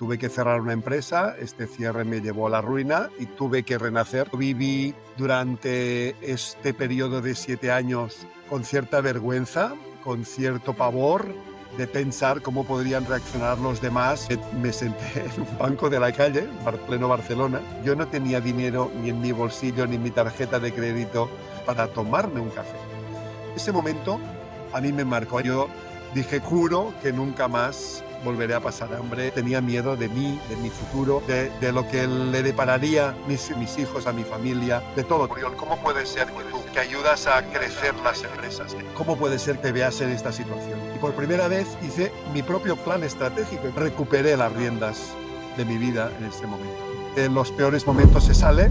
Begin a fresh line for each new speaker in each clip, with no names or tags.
Tuve que cerrar una empresa, este cierre me llevó a la ruina y tuve que renacer. Viví durante este periodo de 7 años con cierta vergüenza, con cierto pavor de pensar cómo podrían reaccionar los demás. Me senté en un banco de la calle, pleno Barcelona. Yo no tenía dinero ni en mi bolsillo ni en mi tarjeta de crédito para tomarme un café. Ese momento a mí me marcó. Yo dije, juro que nunca más volveré a pasar hambre. Tenía miedo de mí, de mi futuro, de lo que le depararía mis hijos, a mi familia, de todo. Oriol, ¿cómo puede ser que tú, que ayudas a crecer las empresas, cómo puede ser que te veas en esta situación? Y por primera vez hice mi propio plan estratégico. Recuperé las riendas de mi vida en este momento. En los peores momentos se sale.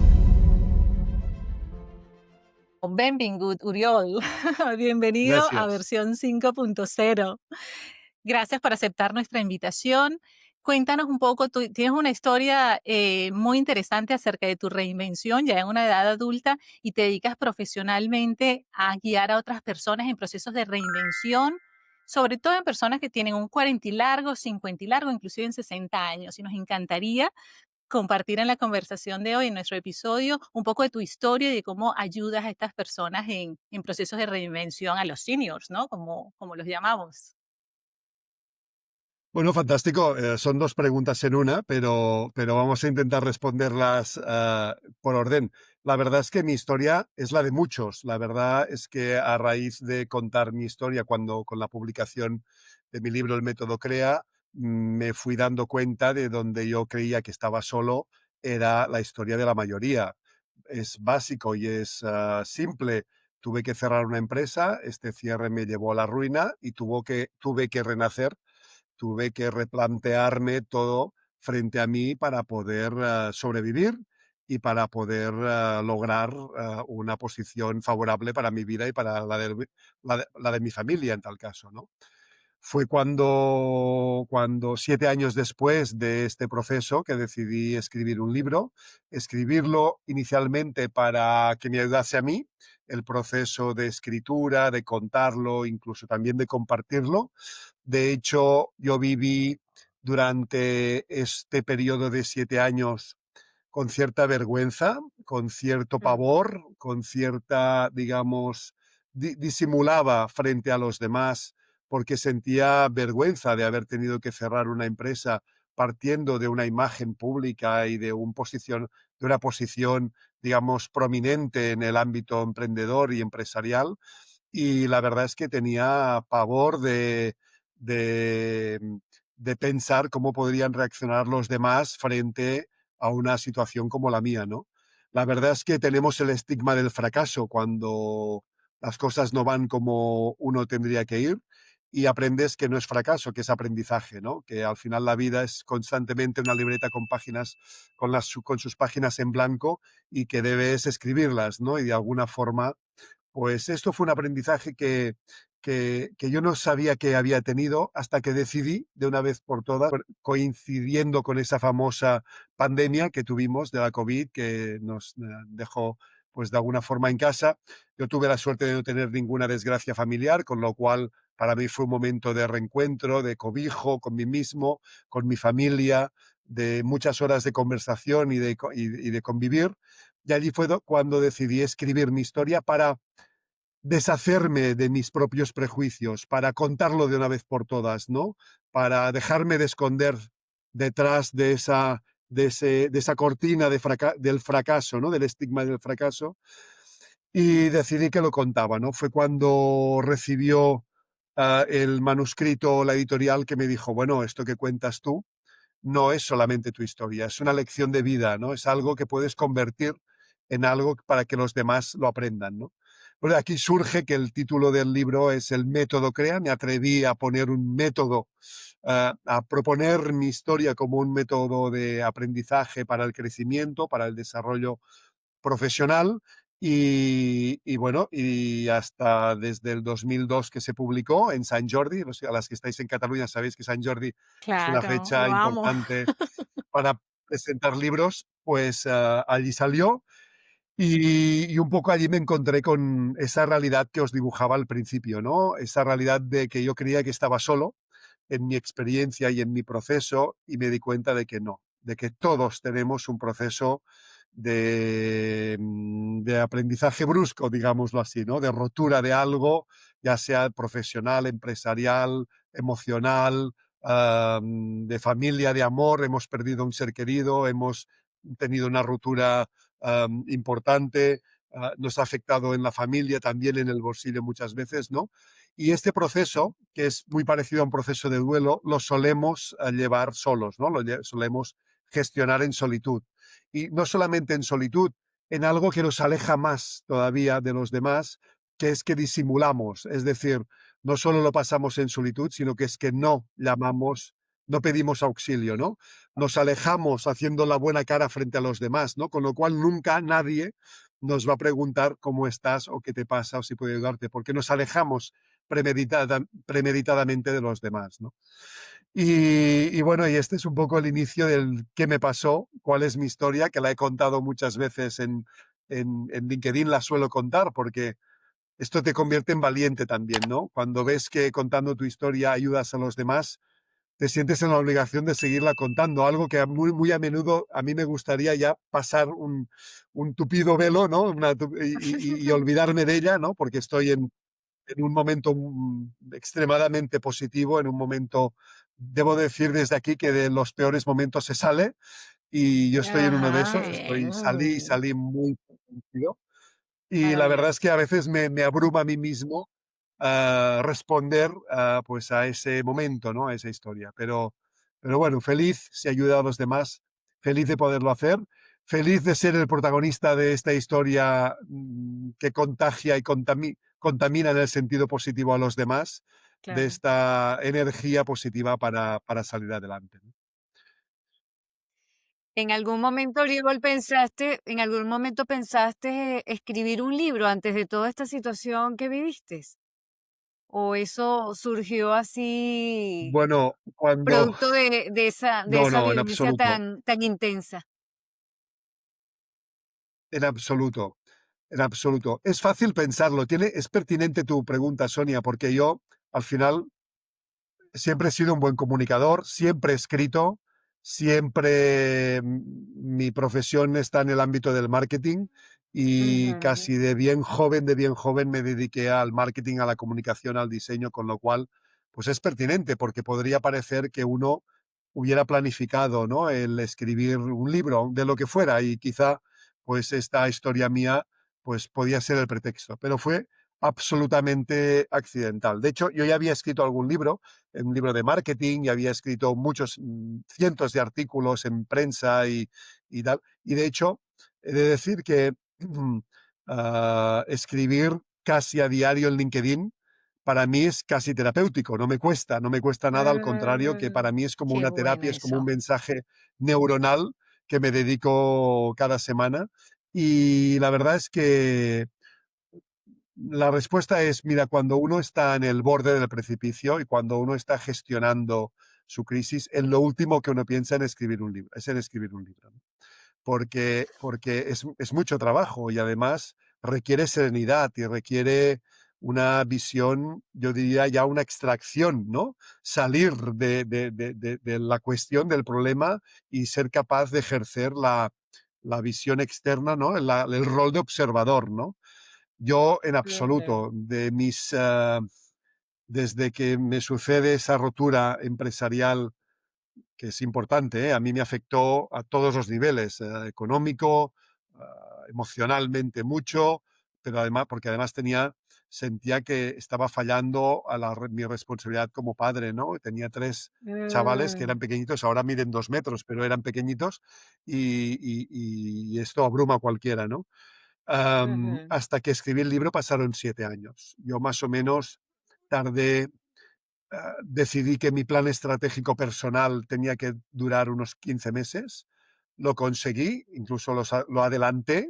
Benvingut, Uriol. Bienvenido a
Gracias.
versión 5.0. Gracias por aceptar nuestra invitación. Cuéntanos un poco, tú tienes una historia muy interesante acerca de tu reinvención ya en una edad adulta y te dedicas profesionalmente a guiar a otras personas en procesos de reinvención, sobre todo en personas que tienen un 40 y largo, 50 y largo, inclusive en 60 años. Y nos encantaría compartir en la conversación de hoy, en nuestro episodio, un poco de tu historia y de cómo ayudas a estas personas en procesos de reinvención, a los seniors, ¿no? Como los llamamos.
Bueno, fantástico. Son dos preguntas en una, pero vamos a intentar responderlas por orden. La verdad es que mi historia es la de muchos. La verdad es que a raíz de contar mi historia con la publicación de mi libro El método CREA, me fui dando cuenta de donde yo creía que estaba solo era la historia de la mayoría. Es básico y es simple. Tuve que cerrar una empresa, este cierre me llevó a la ruina y tuve que renacer. Tuve que replantearme todo frente a mí para poder sobrevivir y para poder lograr una posición favorable para mi vida y para la de mi familia en tal caso, ¿no? Fue cuando 7 años después de este proceso que decidí escribir un libro, escribirlo inicialmente para que me ayudase a mí, el proceso de escritura, de contarlo, incluso también de compartirlo. De hecho, yo viví durante este periodo de 7 años con cierta vergüenza, con cierto
Mm.
pavor, con cierta, digamos, disimulaba frente a los demás porque sentía vergüenza de haber tenido que cerrar una empresa partiendo de una imagen pública y de una posición, digamos, prominente en el ámbito emprendedor y empresarial. Y la verdad es que tenía pavor de, de pensar cómo podrían reaccionar los demás frente a una situación como la mía, ¿no? La verdad es que tenemos el estigma del fracaso cuando las cosas no van como uno tendría que ir y aprendes que no es fracaso, que es aprendizaje, ¿no? Que al final la vida es constantemente una libreta con páginas, con sus páginas en blanco y que debes escribirlas, ¿no? Y de alguna forma pues esto fue un aprendizaje que yo no sabía que había tenido hasta que decidí de una vez por todas, coincidiendo con esa famosa pandemia que tuvimos de la COVID, que nos dejó pues de alguna forma en casa. Yo tuve la suerte de no tener ninguna desgracia familiar, con lo cual para mí fue un momento de reencuentro, de cobijo con mí mismo, con mi familia, de muchas horas de conversación y de convivir. Y allí fue cuando decidí escribir mi historia para deshacerme de mis propios prejuicios, para contarlo de una vez por todas, ¿no? Para dejarme de esconder detrás de esa cortina del fracaso, ¿no? Del estigma del fracaso. Y decidí que lo contaba, ¿no? Fue cuando recibió el manuscrito la editorial que me dijo, bueno, esto que cuentas tú no es solamente tu historia, es una lección de vida, ¿no? Es algo que puedes convertir en algo para que los demás lo aprendan, ¿no? Bueno, aquí surge que el título del libro es El método CREA. Me atreví a poner un método, a proponer mi historia como un método de aprendizaje para el crecimiento, para el desarrollo profesional. Y bueno, y hasta desde el 2002 que se publicó en Sant Jordi, a las que estáis en Cataluña sabéis que Sant Jordi es una
Claro,
fecha
lo amo.
importante para presentar libros, pues allí salió y un poco allí me encontré con esa realidad que os dibujaba al principio, ¿no? Esa realidad de que yo creía que estaba solo, en mi experiencia y en mi proceso y me di cuenta de que no, de que todos tenemos un proceso de aprendizaje brusco, digámoslo así, ¿no? De rotura de algo, ya sea profesional, empresarial, emocional, de familia, de amor, hemos perdido un ser querido, hemos tenido una ruptura importante, nos ha afectado en la familia, también en el bolsillo muchas veces, ¿no? Y este proceso, que es muy parecido a un proceso de duelo, lo solemos llevar solos, ¿no? Solemos gestionar en solitud. Y no solamente en solitud, en algo que nos aleja más todavía de los demás, que es que disimulamos. Es decir, no solo lo pasamos en solitud, sino que es que no llamamos, no pedimos auxilio, ¿no? Nos alejamos haciendo la buena cara frente a los demás, ¿no? Con lo cual nunca nadie nos va a preguntar cómo estás o qué te pasa o si puede ayudarte, porque nos alejamos premeditadamente de los demás, ¿no? Y bueno, y este es un poco el inicio del qué me pasó, cuál es mi historia, que la he contado muchas veces en LinkedIn, la suelo contar, porque esto te convierte en valiente también, ¿no? Cuando ves que contando tu historia ayudas a los demás, te sientes en la obligación de seguirla contando, algo que muy, muy a menudo a mí me gustaría ya pasar un tupido velo, ¿no? Y olvidarme de ella, ¿no? Porque estoy en un momento extremadamente positivo, en un momento, debo decir desde aquí que de los peores momentos se sale y yo estoy en uno de
Ajá,
esos,
bien.
salí muy convencido. Y la verdad es
Maravilloso.
que a veces me abruma a mí mismo responder pues a ese momento, ¿no? A esa historia. Pero bueno, feliz si ayuda a los demás, feliz de poderlo hacer, feliz de ser el protagonista de esta historia que contagia y contamina en el sentido positivo a los demás, de
Claro.
esta energía positiva para salir adelante, ¿no?
En algún momento pensaste escribir un libro antes de toda esta situación que viviste? ¿O eso surgió así
Bueno, cuando...
producto de
No,
esa
no, en
vivencia
absoluto,
tan intensa?
en absoluto. En absoluto. Es fácil pensarlo. Es pertinente tu pregunta, Sonia, porque yo al final siempre he sido un buen comunicador, siempre he escrito, siempre mi profesión está en el ámbito del marketing y
Ujú.
casi de bien joven me dediqué al marketing, a la comunicación, al diseño, con lo cual, pues es pertinente porque podría parecer que uno hubiera planificado, ¿no? El escribir un libro de lo que fuera y quizá, pues esta historia mía, pues podía ser el pretexto, pero fue absolutamente accidental. De hecho, yo ya había escrito algún libro, un libro de marketing y había escrito muchos, cientos de artículos en prensa y tal. Y de hecho, he de decir que escribir casi a diario en LinkedIn para mí es casi terapéutico, no me cuesta nada, al contrario, que para mí es como
Qué
una
bueno
terapia, es como un
eso.
mensaje neuronal que me dedico cada semana. Y la verdad es que la respuesta es, mira, cuando uno está en el borde del precipicio y cuando uno está gestionando su crisis, en lo último que uno piensa en escribir un libro, es en escribir un libro, ¿no? Porque es mucho trabajo y además requiere serenidad y requiere una visión, yo diría ya una extracción, ¿no? Salir de la cuestión del problema y ser capaz de ejercer la visión externa, ¿no? El rol de observador, ¿no? Yo en
Ujú.
absoluto, desde que me sucede esa rotura empresarial, que es importante, ¿eh? A mí me afectó a todos los niveles, económico, emocionalmente mucho, pero además, porque además sentía que estaba fallando a mi responsabilidad como padre, ¿no? Tenía tres chavales que
Mm,
eran pequeñitos, ahora miden 2 metros, pero eran pequeñitos y esto abruma a cualquiera, ¿no?
ujú.
Hasta que escribí el libro pasaron 7 años. Yo más o menos tardé, decidí que mi plan estratégico personal tenía que durar unos 15 meses. Lo conseguí, incluso lo adelanté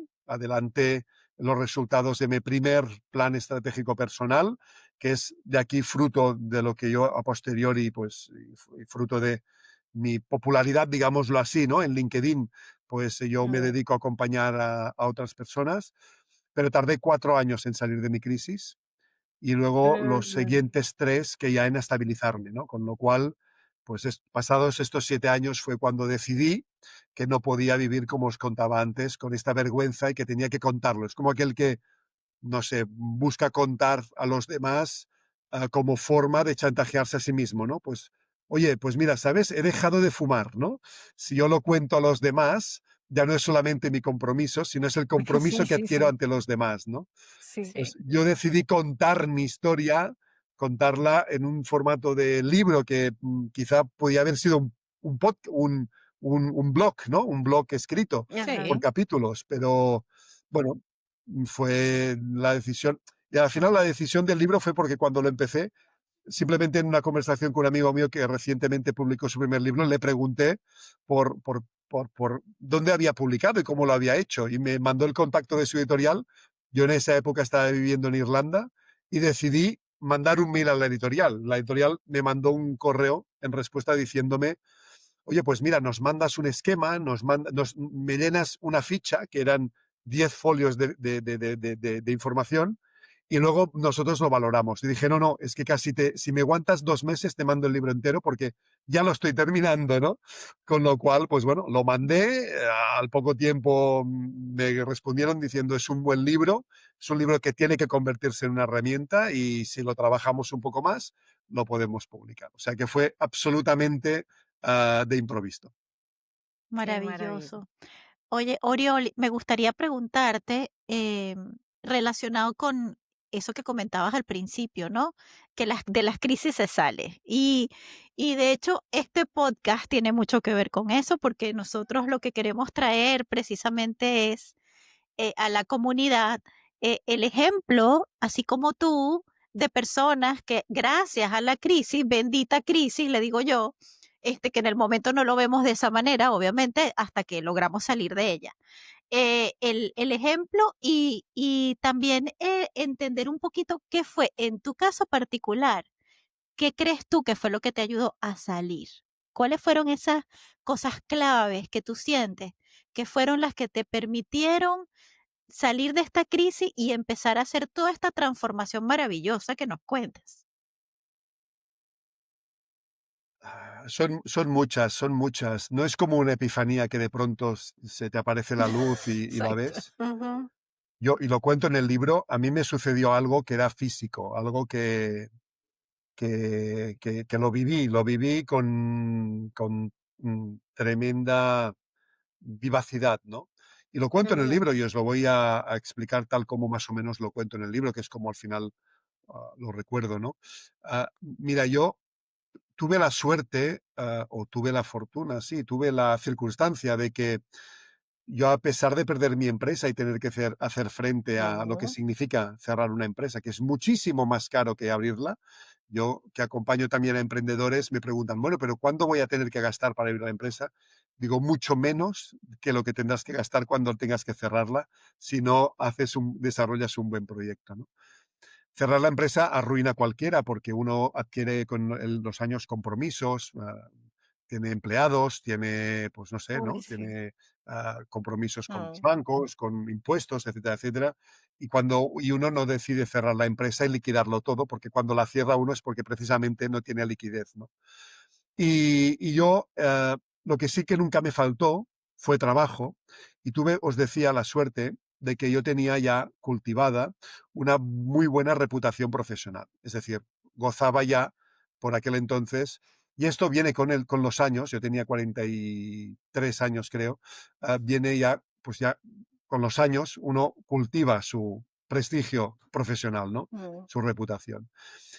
los resultados de mi primer plan estratégico personal, que es de aquí fruto de lo que yo a posteriori, pues, y fruto de mi popularidad, digámoslo así, ¿no? En LinkedIn, pues yo me
Ujú.
dedico a acompañar a otras personas, pero tardé 4 años en salir de mi crisis y luego los
Ujú.
siguientes 3 que ya en estabilizarme, ¿no? Con lo cual, pues pasados estos 7 años fue cuando decidí que no podía vivir, como os contaba antes, con esta vergüenza y que tenía que contarlo. Es como aquel que, no sé, busca contar a los demás como forma de chantajearse a sí mismo, ¿no? Pues, oye, pues mira, ¿sabes? He dejado de fumar, ¿no? Si yo lo cuento a los demás, ya no es solamente mi compromiso, sino es el
Sí,
compromiso que
sí,
adquiero
sí.
ante los demás, ¿no?
Sí.
Sí.
Pues yo decidí contar mi historia, contarla en un formato de libro que quizá podía haber sido un blog, ¿no? Un blog escrito
Ajá.
por
Sí.
capítulos, pero bueno, fue la decisión. Y al final la decisión del libro fue porque cuando lo empecé, simplemente en una conversación con un amigo mío que recientemente publicó su primer libro, le pregunté por dónde había publicado y cómo lo había hecho. Y me mandó el contacto de su editorial. Yo en esa época estaba viviendo en Irlanda y decidí mandar un mail a la editorial. La editorial me mandó un correo en respuesta diciéndome: oye, pues mira, nos mandas un esquema, me llenas una ficha, que eran 10 folios de información, y luego nosotros lo valoramos. Y dije, no, no, es que si me aguantas 2 meses, te mando el libro entero porque ya lo estoy terminando, ¿no? Con lo cual, pues bueno, lo mandé, al poco tiempo me respondieron diciendo, es un buen libro, es un libro que tiene que convertirse en una herramienta y si lo trabajamos un poco más, lo podemos publicar. O sea que fue absolutamente de improviso.
Qué maravilla.
Maravilloso. Oye, Oriol, me gustaría preguntarte, relacionado con eso que comentabas al principio, ¿no? Que de las crisis se sale. Y de hecho, este podcast tiene mucho que ver con eso, porque nosotros lo que queremos traer precisamente es a la comunidad el ejemplo, así como tú, de personas que gracias a la crisis, bendita crisis, le digo yo, que en el momento no lo vemos de esa manera, obviamente, hasta que logramos salir de ella. El ejemplo y también entender un poquito qué fue en tu caso particular, qué crees tú que fue lo que te ayudó a salir. ¿Cuáles fueron esas cosas claves que tú sientes que fueron las que te permitieron salir de esta crisis y empezar a hacer toda esta transformación maravillosa que nos cuentas?
Son muchas, son muchas. No es como una epifanía que de pronto se te aparece la luz y la
Exacto.
ves.
Ujú.
Y lo cuento en el libro, a mí me sucedió algo que era físico, algo que lo viví con tremenda vivacidad, ¿no? Y lo cuento en el
Ujú.
libro y os lo voy a explicar tal como más o menos lo cuento en el libro, que es como al final lo recuerdo, ¿no? Mira, yo tuve la suerte, o tuve la fortuna, sí, tuve la circunstancia de que yo, a pesar de perder mi empresa y tener que hacer frente a lo que
Ujú.
significa cerrar una empresa, que es muchísimo más caro que abrirla, yo que acompaño también a emprendedores, me preguntan, bueno, pero ¿cuándo voy a tener que gastar para abrir la empresa? Digo, mucho menos que lo que tendrás que gastar cuando tengas que cerrarla si no desarrollas un buen proyecto, ¿no? Cerrar la empresa arruina a cualquiera porque uno adquiere con los años compromisos, tiene empleados, tiene, pues no sé,
Uy,
¿no?
sí.
Tiene compromisos con los
Mm.
bancos, con impuestos, etcétera, etcétera. Y uno no decide cerrar la empresa y liquidarlo todo, porque cuando la cierra uno es porque precisamente no tiene liquidez, ¿no? Y yo, lo que sí que nunca me faltó fue trabajo y tuve, os decía, la suerte de que yo tenía ya cultivada una muy buena reputación profesional. Es decir, gozaba ya por aquel entonces, y esto viene con los años, yo tenía 43 años creo, viene ya, pues ya con los años uno cultiva su prestigio profesional, ¿no?
Mm.
Su reputación.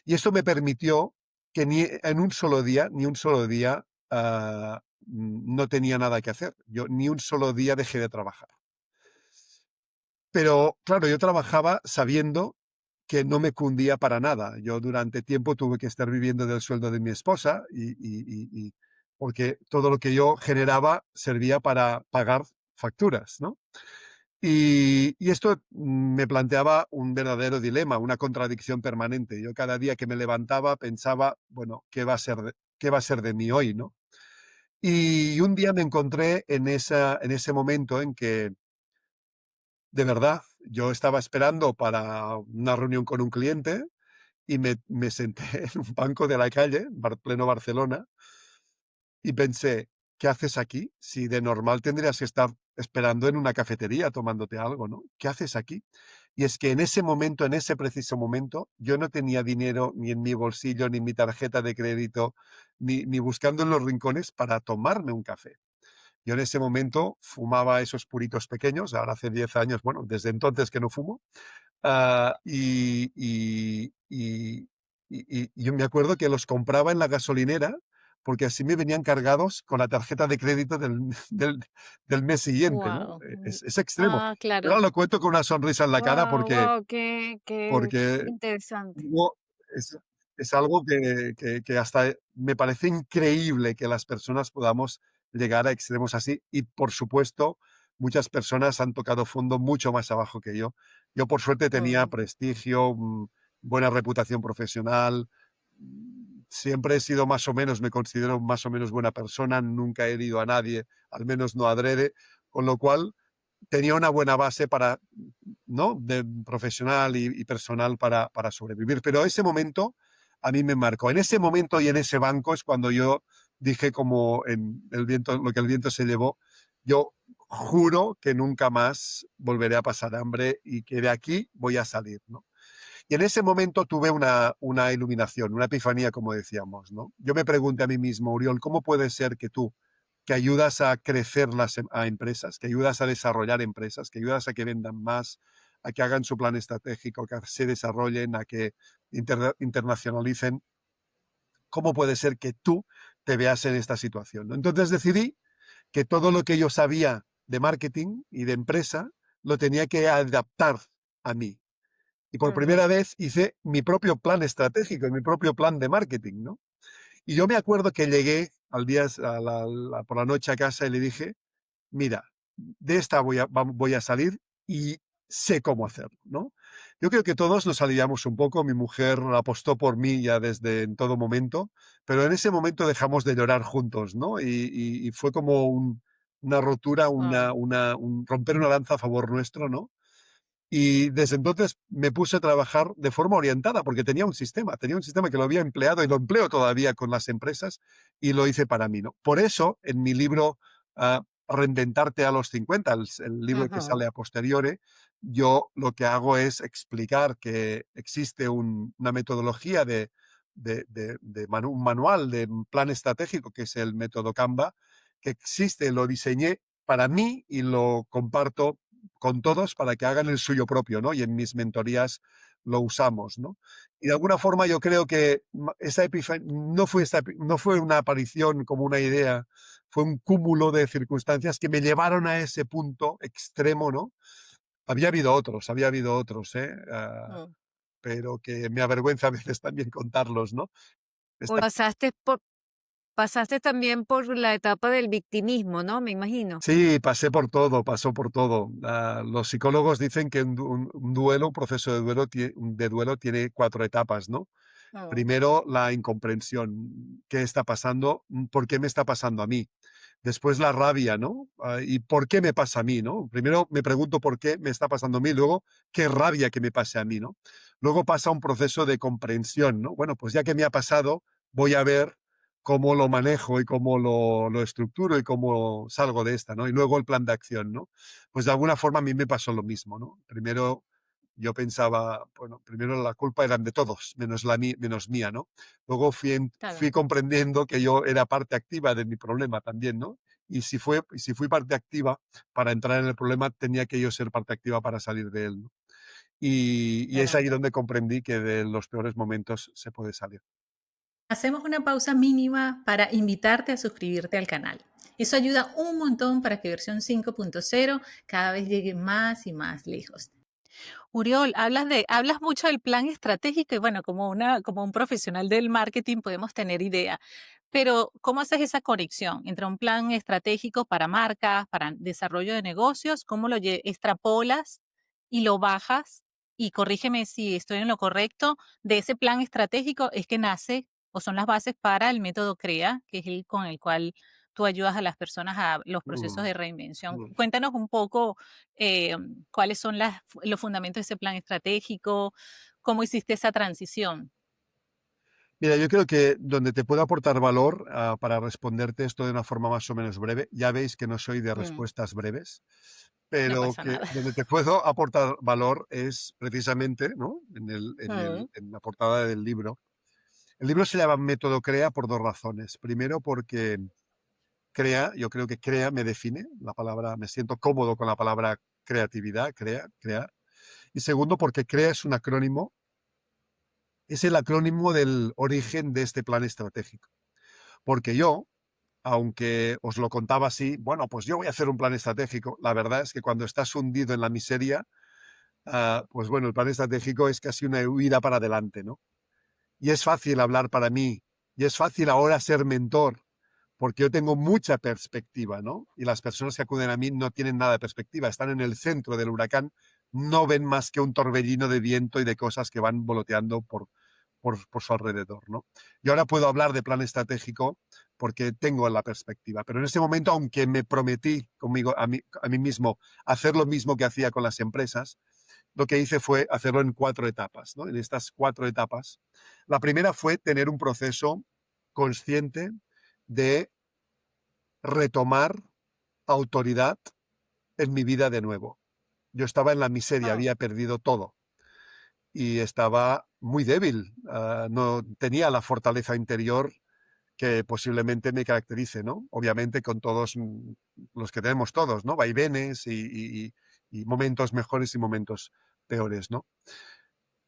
Y esto me permitió que ni un solo día no tenía nada que hacer. Yo ni un solo día dejé de trabajar. Pero claro, yo trabajaba sabiendo que no me cundía para nada. Yo durante tiempo tuve que estar viviendo del sueldo de mi esposa porque todo lo que yo generaba servía para pagar facturas, ¿no? Y esto me planteaba un verdadero dilema, una contradicción permanente. Yo cada día que me levantaba pensaba, bueno, qué va a ser de mí hoy, ¿no? Y un día me encontré en ese momento en que, de verdad, yo estaba esperando para una reunión con un cliente y me senté en un banco de la calle, pleno Barcelona, y pensé, ¿qué haces aquí? Si de normal tendrías que estar esperando en una cafetería tomándote algo, ¿no? ¿Qué haces aquí? Y es que en ese momento, en ese preciso momento, yo no tenía dinero ni en mi bolsillo, ni en mi tarjeta de crédito, ni buscando en los rincones para tomarme un café. Yo en ese momento fumaba esos puritos pequeños, ahora hace 10 años, bueno, desde entonces que no fumo, ah, y yo me acuerdo que los compraba en la gasolinera porque así me venían cargados con la tarjeta de crédito del, del mes siguiente, ¿no?
Wow.
Es extremo.
Ah,
Yo
claro.
ahora lo cuento con una sonrisa en la cara
Wow,
porque,
wow, qué
porque
interesante.
digo, es algo que hasta me parece increíble que las personas podamos llegar a extremos así y, por supuesto, muchas personas han tocado fondo mucho más abajo que yo. Yo, por suerte, tenía
Mm,
prestigio, buena reputación profesional, siempre he sido más o menos, me considero más o menos buena persona, nunca he herido a nadie, al menos no adrede, con lo cual tenía una buena base para, ¿no? De profesional y personal para sobrevivir. Pero ese momento a mí me marcó. En ese momento y en ese banco es cuando yo dije como en el viento, lo que el viento se llevó, yo juro que nunca más volveré a pasar hambre y que de aquí voy a salir, ¿no? Y en ese momento tuve una iluminación, una epifanía, como decíamos, ¿no? Yo me pregunté a mí mismo, Oriol, ¿cómo puede ser que tú, que ayudas a crecer a empresas, que ayudas a desarrollar empresas, que ayudas a que vendan más, a que hagan su plan estratégico, que se desarrollen, a que internacionalicen, cómo puede ser que tú te veas en esta situación, ¿no? Entonces decidí que todo lo que yo sabía de marketing y de empresa lo tenía que adaptar a mí. Y por primera
ujú.
vez hice mi propio plan estratégico y mi propio plan de marketing, ¿no? Y yo me acuerdo que llegué al día, por la noche a casa y le dije, mira, de esta voy a salir y sé cómo hacerlo, ¿no? Yo creo que todos nos aliviamos un poco, mi mujer apostó por mí ya desde en todo momento, pero en ese momento dejamos de llorar juntos, ¿no? Y fue como una rotura,
Wow.
un romper una lanza a favor nuestro, ¿no? Y desde entonces me puse a trabajar de forma orientada porque tenía un sistema que lo había empleado y lo empleo todavía con las empresas y lo hice para mí, ¿no? Por eso, en mi libro Reinventarte a los 50, el libro que
Ujú.
sale a posteriori, yo lo que hago es explicar que existe una metodología un manual de un plan estratégico que es el método Canva, que existe, lo diseñé para mí y lo comparto con todos para que hagan el suyo propio, ¿no? Y en mis mentorías lo usamos, ¿no? Y de alguna forma yo creo que esa epifanía no fue una aparición como una idea, fue un cúmulo de circunstancias que me llevaron a ese punto extremo, ¿no? Había habido otros, ¿eh?
Mm.
Pero que me avergüenza a veces también contarlos, ¿no? Está
Pasaste también por la etapa del victimismo, ¿no? Me imagino.
Sí, pasó por todo. Los psicólogos dicen que un duelo, un proceso de duelo tiene 4 etapas, ¿no?
Mm,
Primero, la incomprensión. ¿Qué está pasando? ¿Por qué me está pasando a mí? Después la rabia, ¿no? ¿Y por qué me pasa a mí, no? Primero me pregunto por qué me está pasando a mí, luego qué rabia que me pase a mí, ¿no? Luego pasa un proceso de comprensión, ¿no? Bueno, pues ya que me ha pasado, voy a ver cómo lo manejo y cómo lo estructuro y cómo salgo de esta, ¿no? Y luego el plan de acción, ¿no? Pues de alguna forma a mí me pasó lo mismo, ¿no? Primero yo pensaba, bueno, primero la culpa eran de todos, menos mía, ¿no? Luego
claro.
fui comprendiendo que yo era parte activa de mi problema también, ¿no? Y si fui parte activa para entrar en el problema, tenía que yo ser parte activa para salir de él, ¿no? Y es ahí
Caramba.
donde comprendí que de los peores momentos se puede salir.
Hacemos una pausa mínima para invitarte a suscribirte al canal. Eso ayuda un montón para que versión 5.0 cada vez llegue más y más lejos. Uriol, hablas mucho del plan estratégico y bueno, como un profesional del marketing podemos tener idea, pero ¿cómo haces esa conexión entre un plan estratégico para marcas, para desarrollo de negocios? ¿Cómo lo extrapolas y lo bajas? Y corrígeme si estoy en lo correcto, de ese plan estratégico es que nace o son las bases para el método CREA, que es el con el cual tú ayudas a las personas a los procesos
Mm,
de reinvención.
mm.
Cuéntanos un poco eh, cuáles son los fundamentos de ese plan estratégico, cómo hiciste esa transición.
Mira, yo creo que donde te puedo aportar valor, para responderte esto de una forma más o menos breve, ya veis que no soy de
Mm,
respuestas breves,
no
pero
pasa
que
nada.
donde te puedo aportar valor es precisamente, ¿no?
Mm,
En la portada del libro. El libro se llama Método CREA por dos razones. Primero, porque CREA, yo creo que CREA me define, la palabra, me siento cómodo con la palabra creatividad, CREA, crear. Y segundo, porque CREA es un acrónimo, es el acrónimo del origen de este plan estratégico. Porque yo, aunque os lo contaba así, bueno, pues yo voy a hacer un plan estratégico, la verdad es que cuando estás hundido en la miseria, pues bueno, el plan estratégico es casi una huida para adelante, ¿no? Y es fácil hablar para mí, y es fácil ahora ser mentor, porque yo tengo mucha perspectiva, ¿no? Y las personas que acuden a mí no tienen nada de perspectiva, están en el centro del huracán, no ven más que un torbellino de viento y de cosas que van voloteando por su alrededor, ¿no? Y ahora puedo hablar de plan estratégico porque tengo la perspectiva, pero en ese momento, aunque me prometí conmigo, a mí mismo, hacer lo mismo que hacía con las empresas, lo que hice fue hacerlo en 4 etapas, ¿no? En estas 4 etapas. La primera fue tener un proceso consciente de retomar autoridad en mi vida de nuevo. Yo estaba en la miseria,
Oh,
había perdido todo y estaba muy débil, no tenía la fortaleza interior que posiblemente me caracterice, ¿no? Obviamente con todos los que tenemos todos, ¿no? Vaivenes y momentos mejores y momentos peores, ¿no?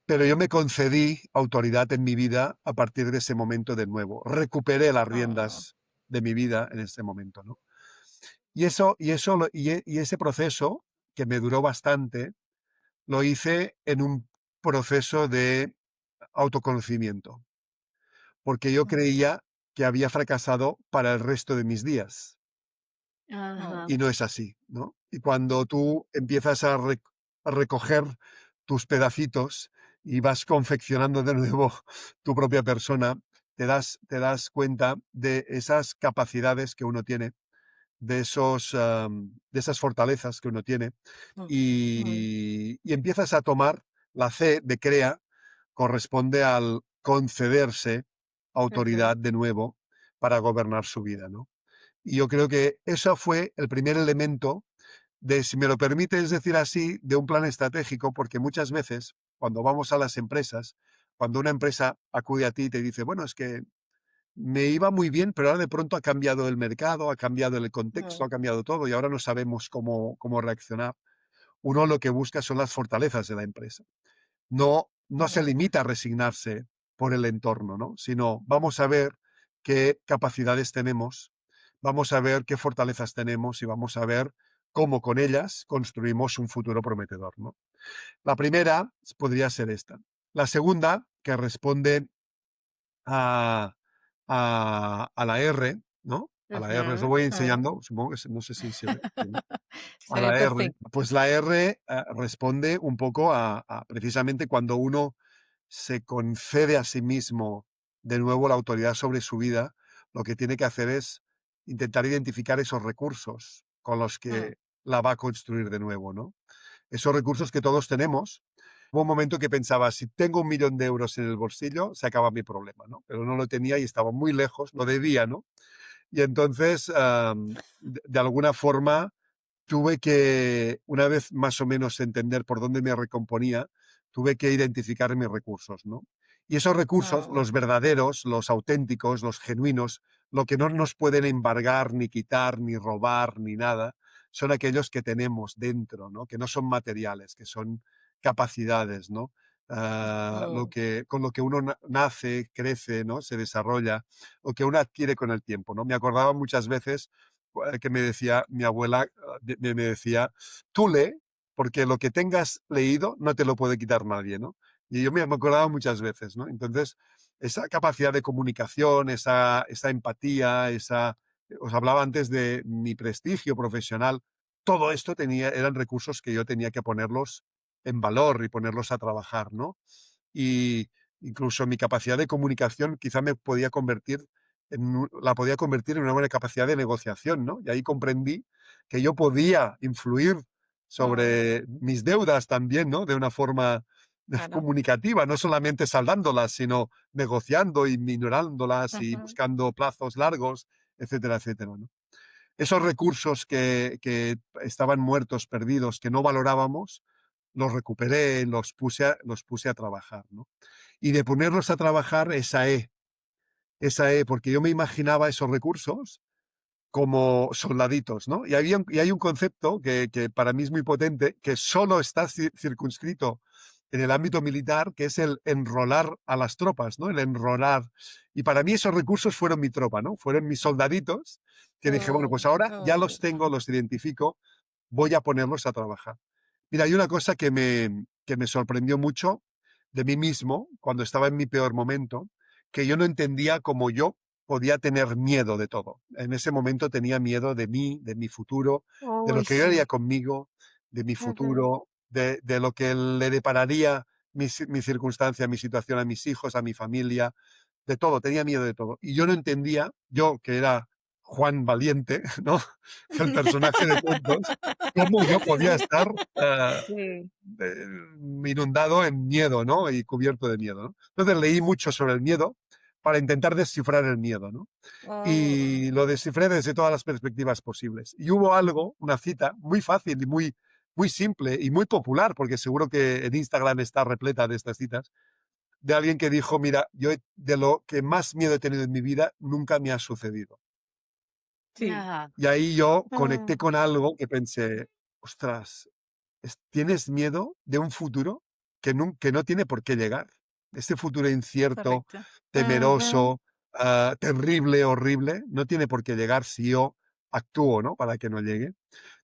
Pero yo me concedí autoridad en mi vida a partir de ese momento de nuevo. Recuperé las
oh,
riendas de mi vida en ese momento, ¿no? Y ese proceso, que me duró bastante, lo hice en un proceso de autoconocimiento, porque yo
mm,
creía que había fracasado para el resto de mis días.
mm,
ajá,
Y no es así, ¿no? Y cuando tú empiezas a recoger tus pedacitos y vas confeccionando de nuevo tu propia persona, te das cuenta de esas capacidades que uno tiene, de esas fortalezas que uno tiene,
mm, mm,
y empiezas a tomar la C de CREA, corresponde al concederse
ujú,
autoridad de nuevo para gobernar su vida, ¿no? Y yo creo que eso fue el primer elemento de, si me lo permites decir así, de un plan estratégico, porque muchas veces cuando vamos a las empresas, cuando una empresa acude a ti y te dice, bueno, es que me iba muy bien, pero ahora de pronto ha cambiado el mercado, ha cambiado el contexto,
mm,
ha cambiado todo y ahora no sabemos cómo reaccionar. Uno lo que busca son las fortalezas de la empresa. No se
mm,
limita a resignarse por el entorno, ¿no? Sino vamos a ver qué capacidades tenemos, vamos a ver qué fortalezas tenemos y vamos a ver cómo con ellas construimos un futuro prometedor, ¿no? La primera podría ser esta. La segunda, que responde a, a la R, ¿no? A la R, os lo
ujú,
voy
mm.
enseñando, supongo que no sé si se ve. ¿Sí, no?
Se
A
ve
la R.
perfecto.
Pues la R responde un poco a precisamente cuando uno se concede a sí mismo de nuevo la autoridad sobre su vida, lo que tiene que hacer es intentar identificar esos recursos con los
Mm,
que la va a construir de nuevo, ¿no? Esos recursos que todos tenemos. Hubo un momento que pensaba, si tengo 1.000.000 de euros en el bolsillo, se acaba mi problema, ¿no? Pero no lo tenía y estaba muy lejos, lo debía, ¿no? Y entonces, de alguna forma, tuve que, una vez más o menos entender por dónde me recomponía, tuve que identificar mis recursos, ¿no? Y esos recursos,
mm,
los verdaderos, los auténticos, los genuinos, lo que no nos pueden embargar, ni quitar, ni robar, ni nada, son aquellos que tenemos dentro, ¿no? Que no son materiales, que son capacidades, ¿no?
mm,
Con lo que uno nace, crece, ¿no? Se desarrolla, lo que uno adquiere con el tiempo, ¿no? Me acordaba muchas veces que me decía mi abuela, me decía, tú lee, porque lo que tengas leído no te lo puede quitar nadie, ¿no? Y yo me acordaba muchas veces, ¿no? Entonces, esa capacidad de comunicación, esa empatía, os hablaba antes de mi prestigio profesional, todo esto eran recursos que yo tenía que ponerlos en valor y ponerlos a trabajar, ¿no? Y incluso mi capacidad de comunicación quizá me podía convertir la podía convertir en una buena capacidad de negociación, ¿no? Y ahí comprendí que yo podía influir sobre mis deudas también, ¿no? De una forma
Claro.
comunicativa, no solamente saldándolas, sino negociando y minorándolas y
Ujú.
buscando plazos largos, etcétera, etcétera, ¿no? Esos recursos que estaban muertos, perdidos, que no valorábamos, los recuperé, los puse a trabajar, ¿no? Y de ponerlos a trabajar, porque yo me imaginaba esos recursos como soldaditos, ¿no? Y hay un concepto que para mí es muy potente, que solo está circunscrito en el ámbito militar, que es el enrolar a las tropas, ¿no? El enrolar. Y para mí esos recursos fueron mi tropa, ¿no? Fueron mis soldaditos, que dije, bueno, pues ahora ya los tengo, los identifico, voy a ponerlos a trabajar. Mira, hay una cosa que me sorprendió mucho de mí mismo cuando estaba en mi peor momento, que yo no entendía cómo yo podía tener miedo de todo. En ese momento tenía miedo de mí, de mi futuro, de lo
Uy,
que yo haría
sí.
conmigo, de mi
Ujú.
futuro, de lo que le depararía mi circunstancia, mi situación a mis hijos, a mi familia, de todo, tenía miedo de todo. Y yo no entendía, yo que era Juan Valiente, ¿no? El personaje de cuentos, cómo yo
Sí,
podía
sí.
estar
Sí.
eh, inundado en miedo, ¿no? Y cubierto de miedo, ¿no? Entonces leí mucho sobre el miedo para intentar descifrar el miedo, ¿no?
Oh,
Y lo descifré desde todas las perspectivas posibles. Y hubo algo, una cita muy fácil y muy simple y muy popular, porque seguro que en Instagram está repleta de estas citas, de alguien que dijo, mira, de lo que más miedo he tenido en mi vida nunca me ha sucedido.
sí.
Ajá.
Y ahí yo conecté
Mm,
con algo que pensé, ostras, tienes miedo de un futuro que no tiene por qué llegar. Este futuro incierto,
correcto.
Ujú.
temeroso, terrible, horrible, no tiene por qué llegar si yo actúo, ¿no? Para que no llegue.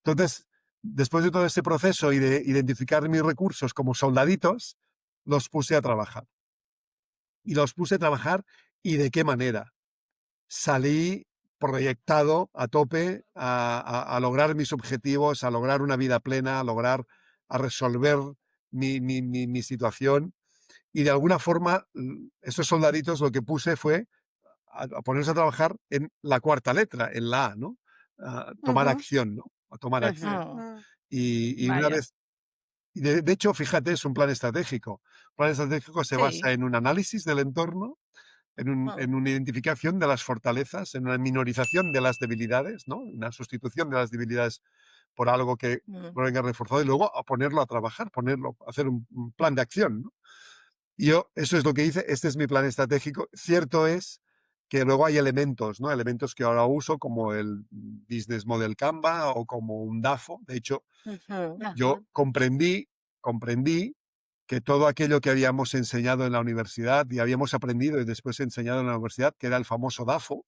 Entonces, después de todo ese proceso y de identificar mis recursos como soldaditos, los puse a trabajar. Y los puse a trabajar, ¿y de qué manera? Salí proyectado a tope a lograr mis objetivos, a lograr una vida plena, a resolver mi situación. Y de alguna forma, esos soldaditos lo que puse fue a ponerse a trabajar en la cuarta letra, en la A, ¿no? A tomar
Ujú.
acción, ¿no? A tomar acción.
Ujú.
Oh,
Y una
vaya.
vez, de hecho, fíjate, es un plan estratégico. El plan estratégico se basa
Sí.
en un análisis del entorno,
Oh,
en una identificación de las fortalezas, en una minorización de las debilidades, ¿no? Una sustitución de las debilidades por algo que
mm,
venga reforzado y luego a ponerlo a trabajar, hacer un plan de acción, ¿no? Y yo, eso es lo que hice, este es mi plan estratégico. Cierto es que luego hay elementos, ¿no? Elementos que ahora uso como el Business Model Canva o como un DAFO. De hecho,
ujú,
yo
Ajá.
comprendí que todo aquello que habíamos enseñado en la universidad y habíamos aprendido y después enseñado en la universidad, que era el famoso DAFO,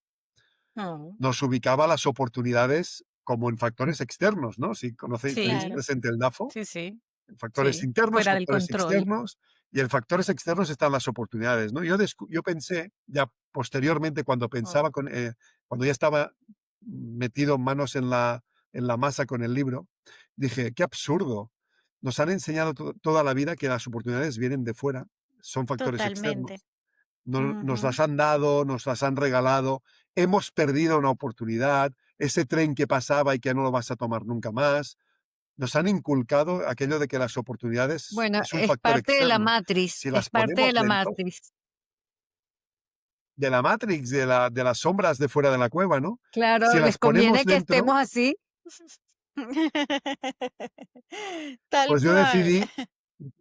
oh,
nos ubicaba las oportunidades como en factores externos, ¿no? Si conocéis, tenéis
sí,
Sí.
presente el DAFO,
sí, sí,
en factores
sí.
internos,
Fuera del
factores
control.
externos, y en factores externos están las oportunidades, ¿no? Yo pensé, ya posteriormente,
Oh,
cuando ya estaba metido manos en la masa con el libro, dije, qué absurdo. Nos han enseñado toda la vida que las oportunidades vienen de fuera, son factores
totalmente.
externos. Nos
Ujú.
las han dado, nos las han regalado, hemos perdido una oportunidad, ese tren que pasaba y que no lo vas a tomar nunca más. Nos han inculcado aquello de que las oportunidades
Bueno,
es un
es
factor
parte de la
externo.
matriz,
Si
es
las
parte de
ponemos
la
dentro
matriz.
de la Matrix, de las sombras de fuera de la cueva, ¿no? Si
Claro, les
las ponemos
conviene que
dentro,
estemos así.
Tal
pues
cual.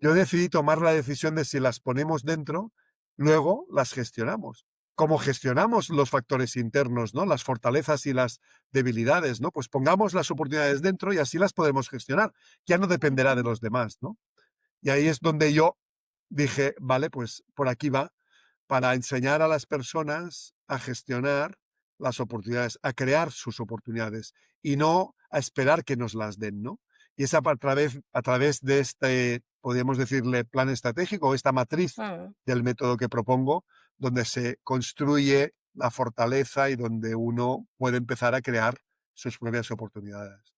yo decidí tomar la decisión de si las ponemos dentro, luego las gestionamos. Como gestionamos los factores internos, ¿no? Las fortalezas y las debilidades, ¿no? Pues pongamos las oportunidades dentro y así las podemos gestionar. Ya no dependerá de
Ujú,
los demás, ¿no? Y ahí es donde yo dije, vale, pues por aquí va, para enseñar a las personas a gestionar las oportunidades, a crear sus oportunidades y no a esperar que nos las den, ¿no? Y es a través de este, podríamos decirle, plan estratégico o esta matriz
mm.
del método que propongo, donde se construye la fortaleza y donde uno puede empezar a crear sus propias oportunidades.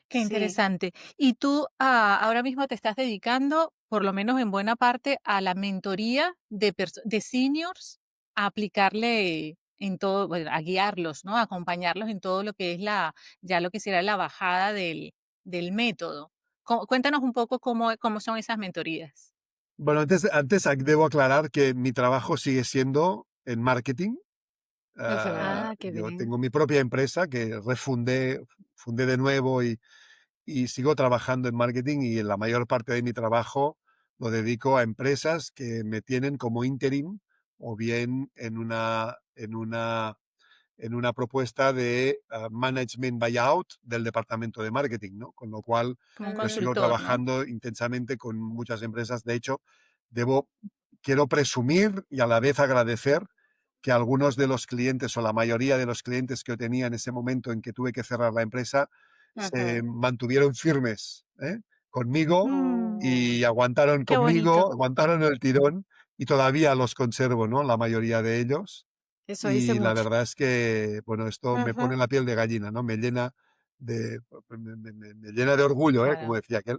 Qué
Sí.
interesante. Y tú ahora mismo te estás dedicando, por lo menos en buena parte, a la mentoría de seniors. a aplicarle en todo, bueno, a guiarlos, ¿no? A acompañarlos en todo lo que es ya lo que será la bajada del método. Cuéntanos un poco cómo son esas mentorías.
Bueno, antes debo aclarar que mi trabajo sigue siendo en marketing.
Ujú.
Ah, qué
Yo
bien.
tengo mi propia empresa que fundé de nuevo y sigo trabajando en marketing y en la mayor parte de mi trabajo lo dedico a empresas que me tienen como interim o bien en una propuesta de management buyout del departamento de marketing, ¿no? Con lo cual,
Como un
yo sigo
consultor, ¿no?
trabajando intensamente con muchas empresas. De hecho, debo, quiero presumir y a la vez agradecer que algunos de los clientes o la mayoría de los clientes que yo tenía en ese momento en que tuve que cerrar la empresa se
Ujú.
mantuvieron firmes, conmigo
Oh,
y aguantaron
qué bonito.
conmigo, aguantaron el tirón y todavía los conservo, ¿no? La mayoría de ellos.
Eso dice
Y la
mucho.
verdad es que, bueno, esto me
Ujú.
pone la piel de gallina, ¿no? Me llena me llena de orgullo, como
Claro.
decía aquel.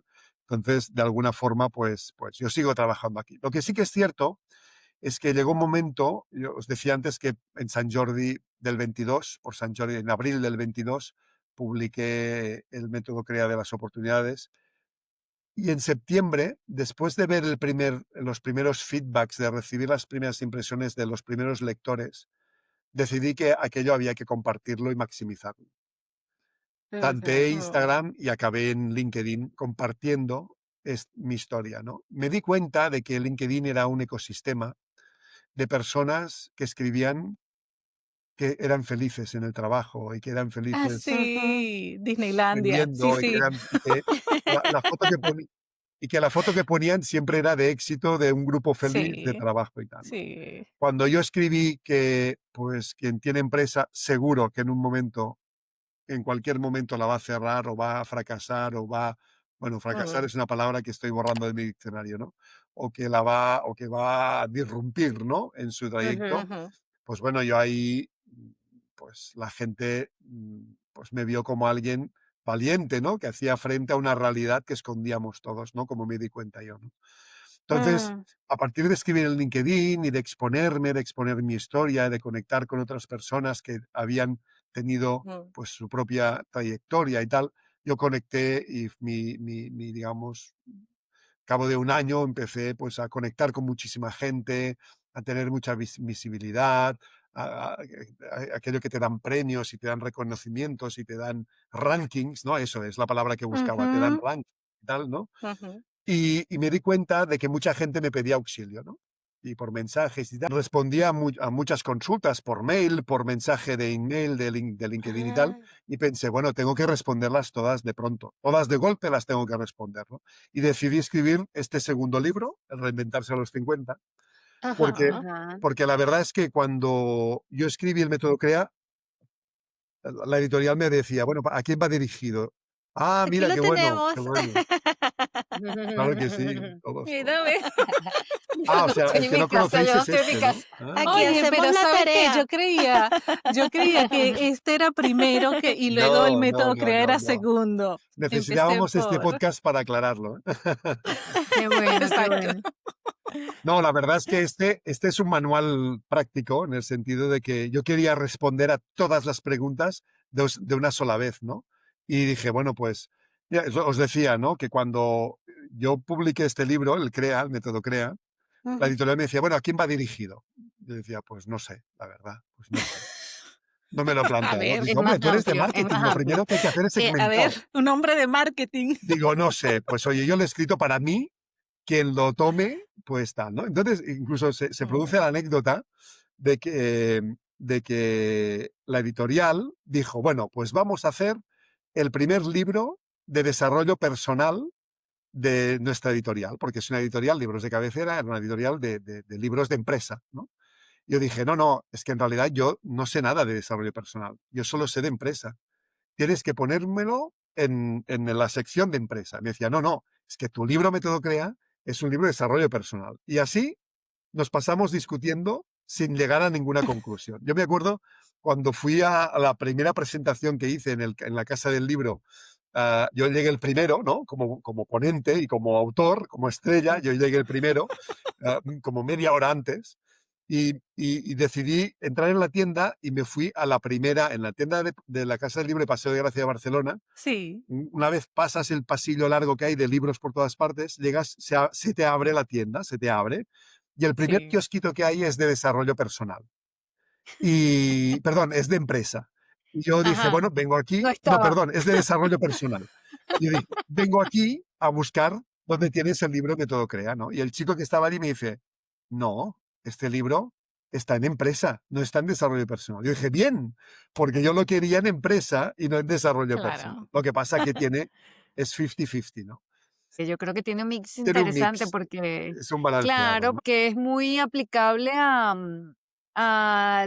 Entonces, de alguna forma, pues yo sigo trabajando aquí. Lo que sí que es cierto es que llegó un momento, yo os decía antes que en Sant Jordi del 22, por Sant Jordi, en abril del 22, publiqué el método CREA de las oportunidades. Y en septiembre, después de ver los primeros feedbacks, de recibir las primeras impresiones de los primeros lectores, decidí que aquello había que compartirlo y maximizarlo. Tanteé
Ujú.
Mm.
Instagram y acabé en LinkedIn compartiendo mi historia, ¿no? Me di cuenta de que LinkedIn era un ecosistema de personas que escribían que eran felices en el trabajo y que eran
Ah,
felices
Ujú.
sí, Disneylandia. Sí,
vendiendo
sí,
y que la foto la foto que ponían siempre era de éxito de un grupo feliz de
sí,
trabajo y tal, ¿no?
sí.
Cuando yo escribí que, pues, quien tiene empresa, seguro que en cualquier momento la va a cerrar o va a fracasar bueno, fracasar
Mm,
es una palabra que estoy borrando de mi diccionario, ¿no? O que va a disrumpir, ¿no? En su
Ujú.
trayecto.
ujú,
Pues bueno, yo ahí, pues la gente, pues me vio como alguien valiente, ¿no? Que hacía frente a una realidad que escondíamos todos, ¿no? Como me di cuenta yo, ¿no? Entonces,
Mm,
a partir de escribir en LinkedIn y de exponer mi historia, de conectar con otras personas que habían tenido
mm,
pues su propia trayectoria y tal, yo conecté y digamos, cabo de un año empecé pues a conectar con muchísima gente, a tener mucha visibilidad, aquello que te dan premios y te dan reconocimientos y te dan rankings, ¿no? Eso es la palabra que buscaba, te dan
ujú.
rankings y tal, ¿no?
ujú,
Y me di cuenta de que mucha gente me pedía auxilio, ¿no? Y por mensajes y tal. Respondía a muchas consultas por mail, por mensaje de email, de LinkedIn y tal.
Ah,
Y pensé, bueno, tengo que responderlas todas de pronto. Todas de golpe las tengo que responder, ¿no? Y decidí escribir este segundo libro, El reinventarse a los 50, porque,
ajá.
ajá.
porque la verdad es que cuando yo escribí el método CREA, la editorial me decía, bueno, ¿a quién va dirigido? Ah,
Aquí
mira,
lo
qué bueno,
tenemos.
qué bueno. Claro que sí, todos, todos.
Mira, ve.
Ah, o sea,
Estoy
el
en
que
mi
no
casa,
conocéis
yo
es
estoy en mi
este, ¿no?
casa.
Ah.
Aquí
Oye,
hacemos
pero
la
¿sabes qué?
tarea.
Yo creía que este era primero y luego el
No, no,
método
no,
CREA
no,
era
no.
segundo. Empecé
Necesitábamos este
por
podcast para aclararlo, ¿eh?
Qué bueno, qué
exacto.
bueno.
No, la verdad es que este es un manual práctico en el sentido de que yo quería responder a todas las preguntas de una sola vez, ¿no? Y dije, bueno, pues, ya, os decía, ¿no? Que cuando yo publiqué este libro, el CREA, el método CREA, la
Ujú.
editorial me decía, bueno, ¿a quién va dirigido? Yo decía, pues no sé, la verdad, pues no sé. No me lo he
A
planteado.
ver,
Dice,
Es
hombre,
más
tú eres de
amplio, es
marketing,
más
lo
amplio.
primero que hay que hacer es
a ver,
segmentar.
un hombre de marketing.
Digo, no sé, pues oye, yo lo he escrito para mí, quien lo tome, pues tal, ¿no? Entonces, incluso se produce
Mm,
la anécdota de que la editorial dijo, bueno, pues vamos a hacer el primer libro de desarrollo personal de nuestra editorial, porque es una editorial, libros de cabecera, era una editorial de libros de empresa, ¿no? Yo dije, no, no, es que en realidad yo no sé nada de desarrollo personal, yo solo sé de empresa. Tienes que ponérmelo en la sección de empresa. Me decía, no, no, es que tu libro Método Crea es un libro de desarrollo personal. Y así nos pasamos discutiendo sin llegar a ninguna conclusión. Yo me acuerdo cuando fui a la primera presentación que hice en la Casa del Libro, yo llegué el primero, ¿no? Como ponente y como autor, como estrella, yo llegué el primero, como media hora antes. y decidí entrar en la tienda y me fui a la primera, en la tienda de la Casa del Libro de Paseo de Gracia de Barcelona.
Sí,
Una vez pasas el pasillo largo que hay de libros por todas partes, llegas, se te abre la tienda, se te abre, y el primer
sí.
kiosquito que hay es de desarrollo personal. Y, perdón, es de empresa. Y yo dije,
Ajá,
bueno, vengo
no
aquí, no,
estaba.
perdón, es de desarrollo personal. Y yo dije, vengo aquí a buscar dónde tienes el libro que todo crea, ¿no? Y el chico que estaba allí me dice, no, este libro está en empresa, no está en desarrollo personal. Yo dije, bien, porque yo lo quería en empresa y no en desarrollo personal.
Claro.
Lo que pasa que es 50-50, ¿no?
Sí, yo creo que tiene un mix
Tiene un
interesante
mix,
porque,
es un balanceado,
claro,
¿no?
porque es muy aplicable a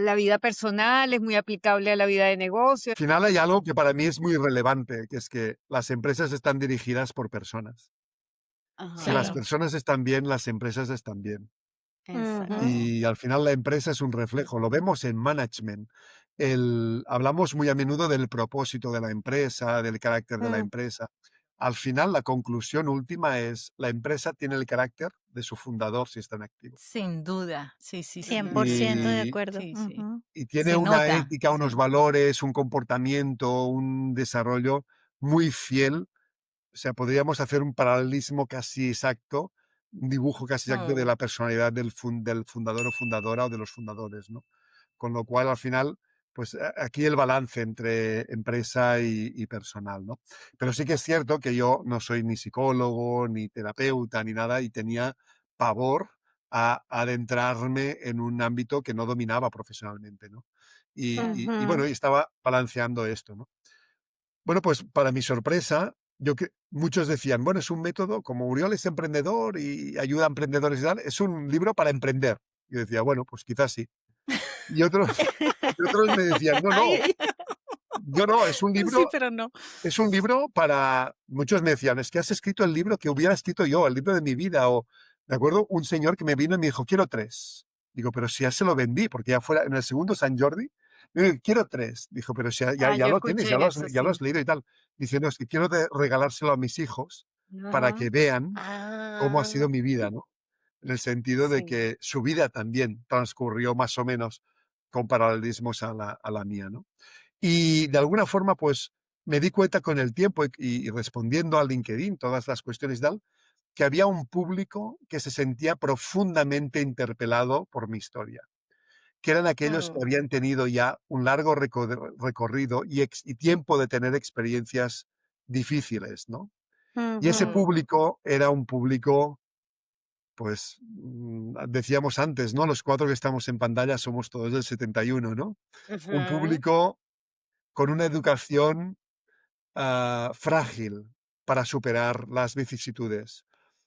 la vida personal, es muy aplicable a la vida de negocio.
Al final hay algo que para mí es muy relevante, que es que las empresas están dirigidas por personas. Si las
Ajá,
Sí.
personas están bien, las empresas están bien.
Ujú.
exacto.
Y al final la empresa es un reflejo. Lo vemos en management. Hablamos muy a menudo del propósito de la empresa, del carácter de la
Mm,
empresa. Al final, la conclusión última es la empresa tiene el carácter de su fundador si está en activo.
Sin duda. Sí, sí,
ujú,
sí.
100% de
Y,
acuerdo.
Sí, sí.
Ujú.
y tiene
Se
una
nota,
ética, unos
sí.
valores, un comportamiento, un desarrollo muy fiel. O sea, podríamos hacer un paralelismo casi exacto, un dibujo casi exacto de
Mm,
la personalidad del fundador o fundadora o de los fundadores, ¿no? Con lo cual, al final, pues aquí el balance entre empresa y personal, ¿no? Pero sí que es cierto que yo no soy ni psicólogo, ni terapeuta, ni nada, y tenía pavor a adentrarme en un ámbito que no dominaba profesionalmente, ¿no? Y bueno,
Ujú.
y estaba balanceando esto, ¿no? Bueno, pues para mi sorpresa, muchos decían, bueno, es un método, como Uriol es emprendedor y ayuda a emprendedores y tal, es un libro para emprender. Yo decía, bueno, pues quizás sí. Y otros, y otros me decían, no,
Ay,
no,
ay,
yo no,
sí, pero no.
es un libro para, muchos me decían, es que has escrito el libro que hubiera escrito yo, el libro de mi vida, o, ¿de acuerdo? Un señor que me vino y me dijo, quiero 3. Digo, pero si ya se lo vendí, porque ya fuera en el segundo San Jordi, quiero 3. Dijo, pero si
Ah,
ya
yo
lo tienes,
escuché eso,
ya lo has
sí.
leído y tal. Diciendo, es que quiero regalárselo a mis hijos para
Ajá,
que vean cómo ha
Ah,
sido mi vida, ¿no? En el sentido de
sí.
que su vida también transcurrió más o menos con paralelismos a la mía, ¿no? Y de alguna forma, pues me di cuenta con el tiempo y respondiendo a LinkedIn, todas las cuestiones y tal, que había un público que se sentía profundamente interpelado por mi historia, que eran aquellos que
Mm,
habían tenido ya un largo recorrido y tiempo de tener experiencias difíciles, ¿no? Y ese
ujú.
mm,
público era un público, pues, decíamos antes, ¿no? Los 4 que estamos en pantalla somos todos del 71, ¿no? Un
Ujú,
público con una educación frágil para superar las vicisitudes,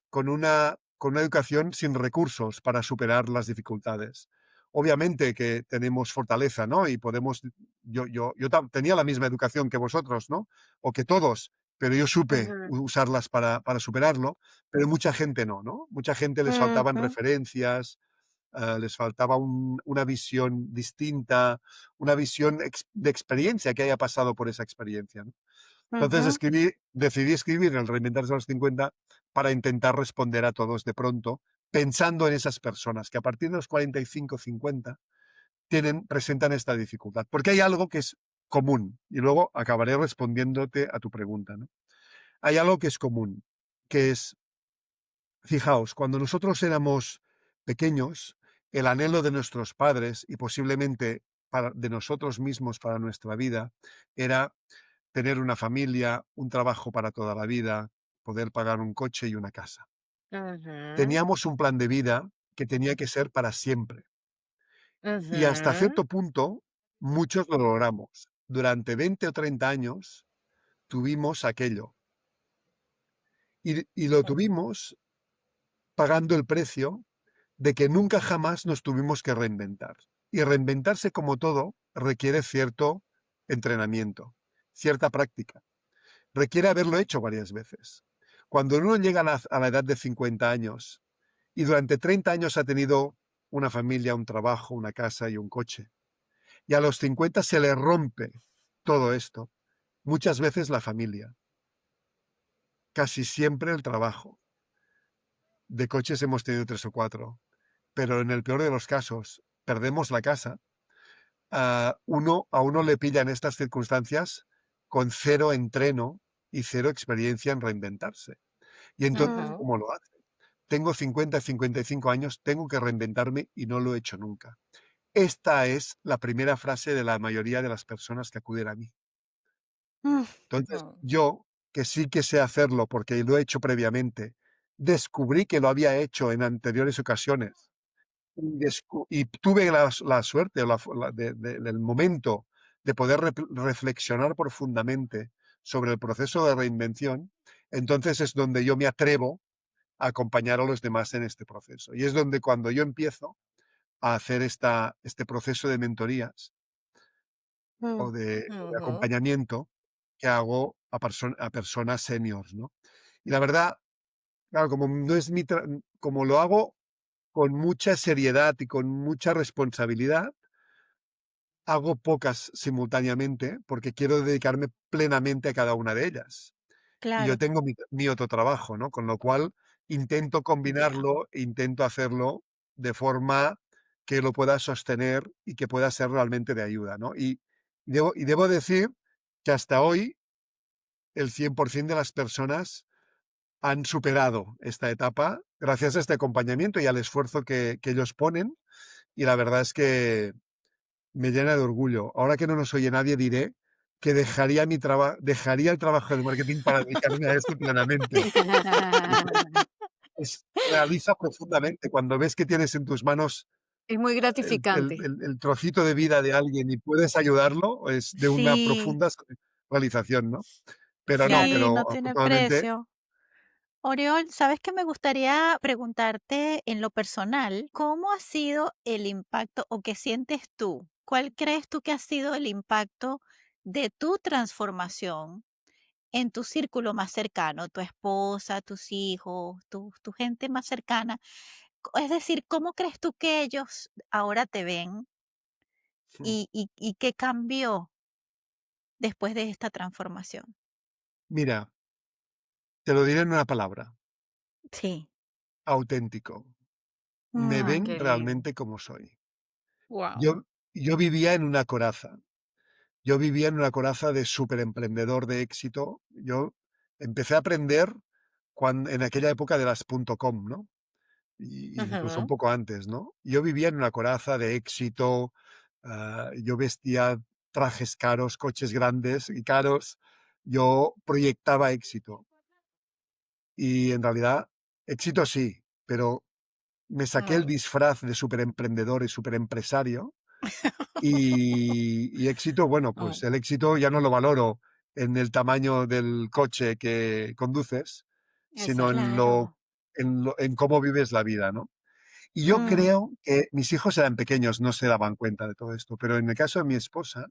con una educación sin recursos para superar las dificultades. Obviamente que tenemos fortaleza, ¿no? Y podemos, tenía la misma educación que vosotros, ¿no? O que todos, pero yo supe
ujú,
usarlas para superarlo, pero mucha gente no, ¿no? Mucha gente les faltaban
Ujú,
referencias, les faltaba una visión distinta, una visión de experiencia que haya pasado por esa experiencia, ¿no? Entonces
ujú.
decidí escribir el Reinventarse a los 50 para intentar responder a todos de pronto, pensando en esas personas que a partir de los 45, 50 presentan esta dificultad. Porque hay algo que es común, y luego acabaré respondiéndote a tu pregunta, ¿no? Hay algo que es común, que es, fijaos, cuando nosotros éramos pequeños, el anhelo de nuestros padres y posiblemente de nosotros mismos para nuestra vida era tener una familia, un trabajo para toda la vida, poder pagar un coche y una casa.
ujú,
Teníamos un plan de vida que tenía que ser para siempre. Y hasta
ujú,
cierto punto, muchos lo logramos. Durante 20 o 30 años tuvimos aquello. Y lo
mm,
tuvimos pagando el precio de que nunca jamás nos tuvimos que reinventar. Y reinventarse como todo requiere cierto entrenamiento, cierta práctica. Requiere haberlo hecho varias veces. Cuando uno llega a la edad de 50 años y durante 30 años ha tenido una familia, un trabajo, una casa y un coche, y a los 50 se le rompe todo esto, muchas veces la familia, casi siempre el trabajo. De coches hemos tenido 3 o 4. pero en el peor de los casos perdemos la casa, a uno le pilla en estas circunstancias con cero entreno y cero experiencia en reinventarse. Y entonces,
Ujú.
¿cómo lo hace? Tengo 50, 55 años, tengo que reinventarme y no lo he hecho nunca. Esta es la primera frase de la mayoría de las personas que acuden a mí.
Mm,
Entonces,
Mm.
yo, que sí que sé hacerlo porque lo he hecho previamente, descubrí que lo había hecho en anteriores ocasiones y tuve la suerte o del momento de poder reflexionar profundamente sobre el proceso de reinvención. Entonces es donde yo me atrevo a acompañar a los demás en este proceso. Y es donde cuando yo empiezo a hacer este proceso de mentorías
mm,
o de
Ujú.
acompañamiento que hago a personas seniors, ¿no? Y la verdad, claro, como no es como lo hago con mucha seriedad y con mucha responsabilidad, hago pocas simultáneamente porque quiero dedicarme plenamente a cada una de ellas. Y yo
Claro,
tengo mi otro trabajo, ¿no? Con lo cual intento
ya,
combinarlo, intento hacerlo de forma que lo pueda sostener y que pueda ser realmente de ayuda, ¿no? Y debo decir que hasta hoy el 100% de las personas han superado esta etapa gracias a este acompañamiento y al esfuerzo que ellos ponen. Y la verdad es que me llena de orgullo. Ahora que no nos oye nadie, diré que dejaría el trabajo de marketing para dedicarme a esto plenamente. Realiza profundamente cuando ves que tienes en tus manos
es muy gratificante.
el trocito de vida de alguien y puedes ayudarlo, es de una
sí,
profunda realización, ¿no? Pero no,
claro.
Sí, no
pero
tiene
afortunadamente,
precio.
Oriol, ¿sabes qué me gustaría preguntarte en lo personal? ¿Cómo ha sido el impacto o qué sientes tú? ¿Cuál crees tú que ha sido el impacto de tu transformación en tu círculo más cercano, tu esposa, tus hijos, tu gente más cercana? Es decir, ¿cómo crees tú que ellos ahora te ven y qué cambió después de esta transformación?
mira, te lo diré en una palabra,
Sí.
auténtico. Me
Ah,
ven
qué lindo.
realmente como soy.
Wow.
Yo vivía en una coraza. Yo vivía en una coraza de superemprendedor de éxito. Yo empecé a aprender en aquella época de las .com, ¿no? Y incluso un
Ujú.
poco antes, ¿no? Yo vivía en una coraza de éxito, yo vestía trajes caros, coches grandes y caros, yo proyectaba éxito. Y en realidad, éxito sí, pero me saqué el
Mm.
disfraz de superemprendedor y superempresario. Y éxito, bueno, pues
Mm.
el éxito ya no lo valoro en el tamaño del coche que conduces, sino en
Exacto.
lo,
Claro.
en lo, en cómo vives la vida, ¿no? Y yo
Mm,
creo que mis hijos eran pequeños, no se daban cuenta de todo esto, pero en el caso de mi esposa,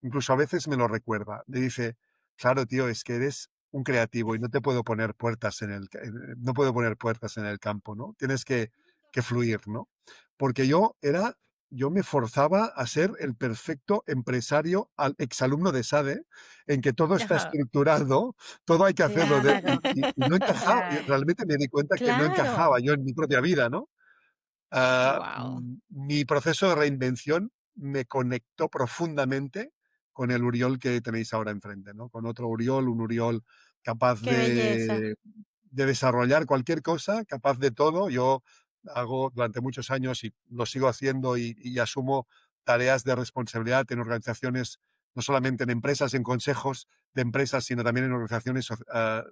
incluso a veces me lo recuerda. Me dice, claro, tío, es que eres un creativo y no te puedo poner puertas no puedo poner puertas en el campo, ¿no? Tienes que fluir, ¿no? Porque yo me forzaba a ser el perfecto empresario al exalumno de SADE, en que todo está
Ajá.
estructurado, todo hay que hacerlo
Claro,
y no encajaba. Y
claro.
realmente me di cuenta que no encajaba
claro.
yo en mi propia vida, ¿no?
Wow.
Mi proceso de reinvención me conectó profundamente con el Uriol que tenéis ahora enfrente, ¿no? Con otro Uriol, un Uriol capaz
Qué belleza.
de desarrollar cualquier cosa, capaz de todo. Yo hago durante muchos años y lo sigo haciendo y asumo tareas de responsabilidad en organizaciones, no solamente en empresas, en consejos de empresas, sino también en organizaciones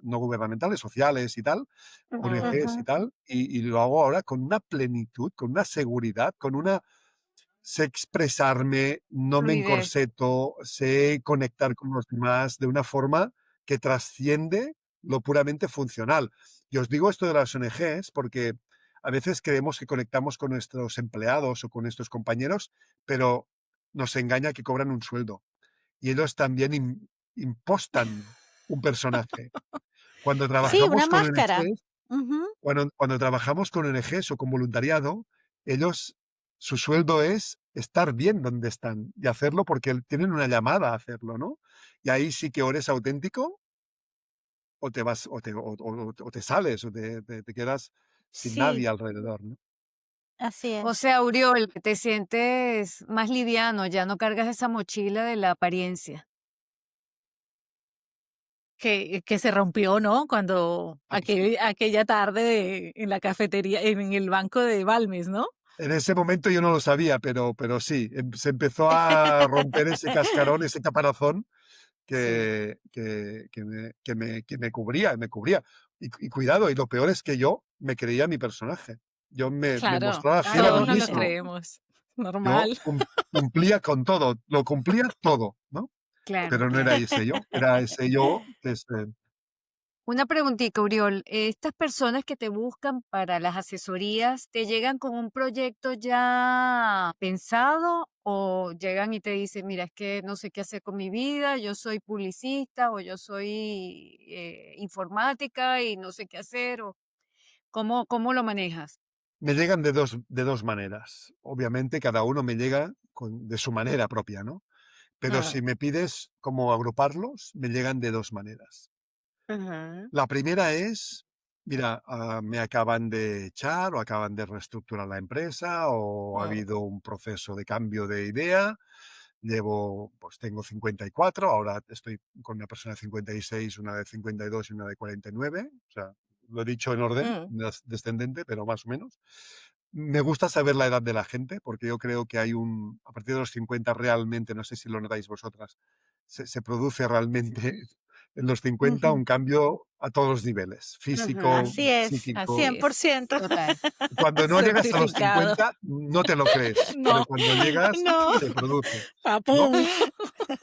no gubernamentales, sociales y tal,
Mm.
ONGs y
Ujú.
tal, y lo hago ahora con una plenitud, con una seguridad, sé expresarme, no me
Fluidez.
encorseto, sé conectar con los demás de una forma que trasciende lo puramente funcional. Y os digo esto de las ONGs porque a veces creemos que conectamos con nuestros empleados o con nuestros compañeros, pero nos engaña que cobran un sueldo. Y ellos también impostan un personaje. Cuando
Sí, una
trabajamos con
máscara.
ONGs,
Ujú.
cuando trabajamos con ONGs o con voluntariado, ellos, su sueldo es estar bien donde están y hacerlo porque tienen una llamada a hacerlo, ¿no? Y ahí sí que o eres auténtico o te vas, o te sales, o te quedas sin nadie
Sí,
alrededor, ¿no?
Así
O
es.
sea, Uriol, que te sientes más liviano, ya no cargas esa mochila de la apariencia.
Que se rompió, ¿no? Cuando aquella tarde en la cafetería, en el banco de Balmes, ¿no?
En ese momento yo no lo sabía, pero sí, se empezó a romper ese cascarón, ese caparazón
Sí.
que me cubría, me cubría. Y cuidado, y lo peor es que yo me creía mi personaje. Yo me
Claro,
mostraba fiel a
todos
mí
nos lo
mismo.
Claro,
creemos.
Yo
Normal.
cumplía con todo, lo cumplía todo, ¿no?
claro,
Pero no era
claro.
ese yo, era ese yo que
Una preguntita, Uriol. Estas personas que te buscan para las asesorías, ¿te llegan con un proyecto ya pensado o llegan y te dicen, mira, es que no sé qué hacer con mi vida, yo soy publicista o yo soy informática y no sé qué hacer? O cómo lo manejas?
me llegan de dos maneras. Obviamente cada uno me llega de su manera propia, ¿no? Pero
Ah,
si me pides cómo agruparlos, me llegan de dos maneras.
ajá,
La primera es, mira, me acaban de echar o acaban de reestructurar la empresa o ha
ah,
habido un proceso de cambio de idea. Pues tengo 54, ahora estoy con una persona de 56, una de 52 y una de 49. O sea, lo he dicho en orden
Mm,
descendente, pero más o menos. Me gusta saber la edad de la gente porque yo creo que a partir de los 50 realmente, no sé si lo notáis vosotras, se produce realmente en los 50
ujú,
un cambio a todos los niveles, físico,
ujú,
Así es,
psíquico.
así es.
100%.
total.
Cuando no llegas a los
Certificado.
50 no te lo crees, pero
No,
cuando llegas
No.
se produce, ¿no?
papum.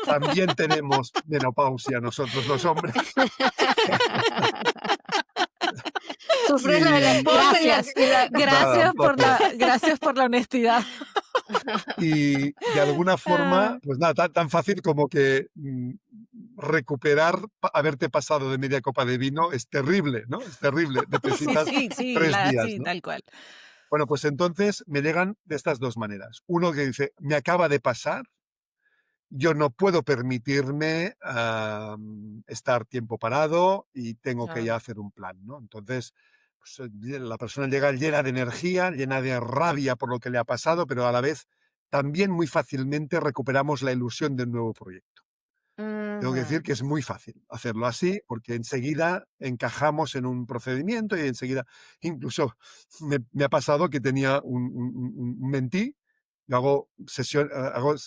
También tenemos menopausia nosotros los hombres.
Sufres la de la
Y
esposa
Gracias.
nada, un placer.
Gracias por la honestidad.
Y de alguna forma,
Ah,
pues nada, tan fácil como que recuperar haberte pasado de media copa de vino es terrible, ¿no? Es terrible.
Sí,
Necesitas
sí, sí,
3 días,
sí,
¿no?
tal cual.
Bueno, pues entonces me llegan de estas dos maneras. Uno que dice, me acaba de pasar, yo no puedo permitirme estar tiempo parado y tengo que
Ah,
ya hacer un plan, ¿no? Entonces, pues, la persona llega llena de energía, llena de rabia por lo que le ha pasado, pero a la vez también muy fácilmente recuperamos la ilusión de un nuevo proyecto. Tengo que decir
Ujú.
que es muy fácil hacerlo así, porque enseguida encajamos en un procedimiento y enseguida, incluso me ha pasado que tenía un mentí, yo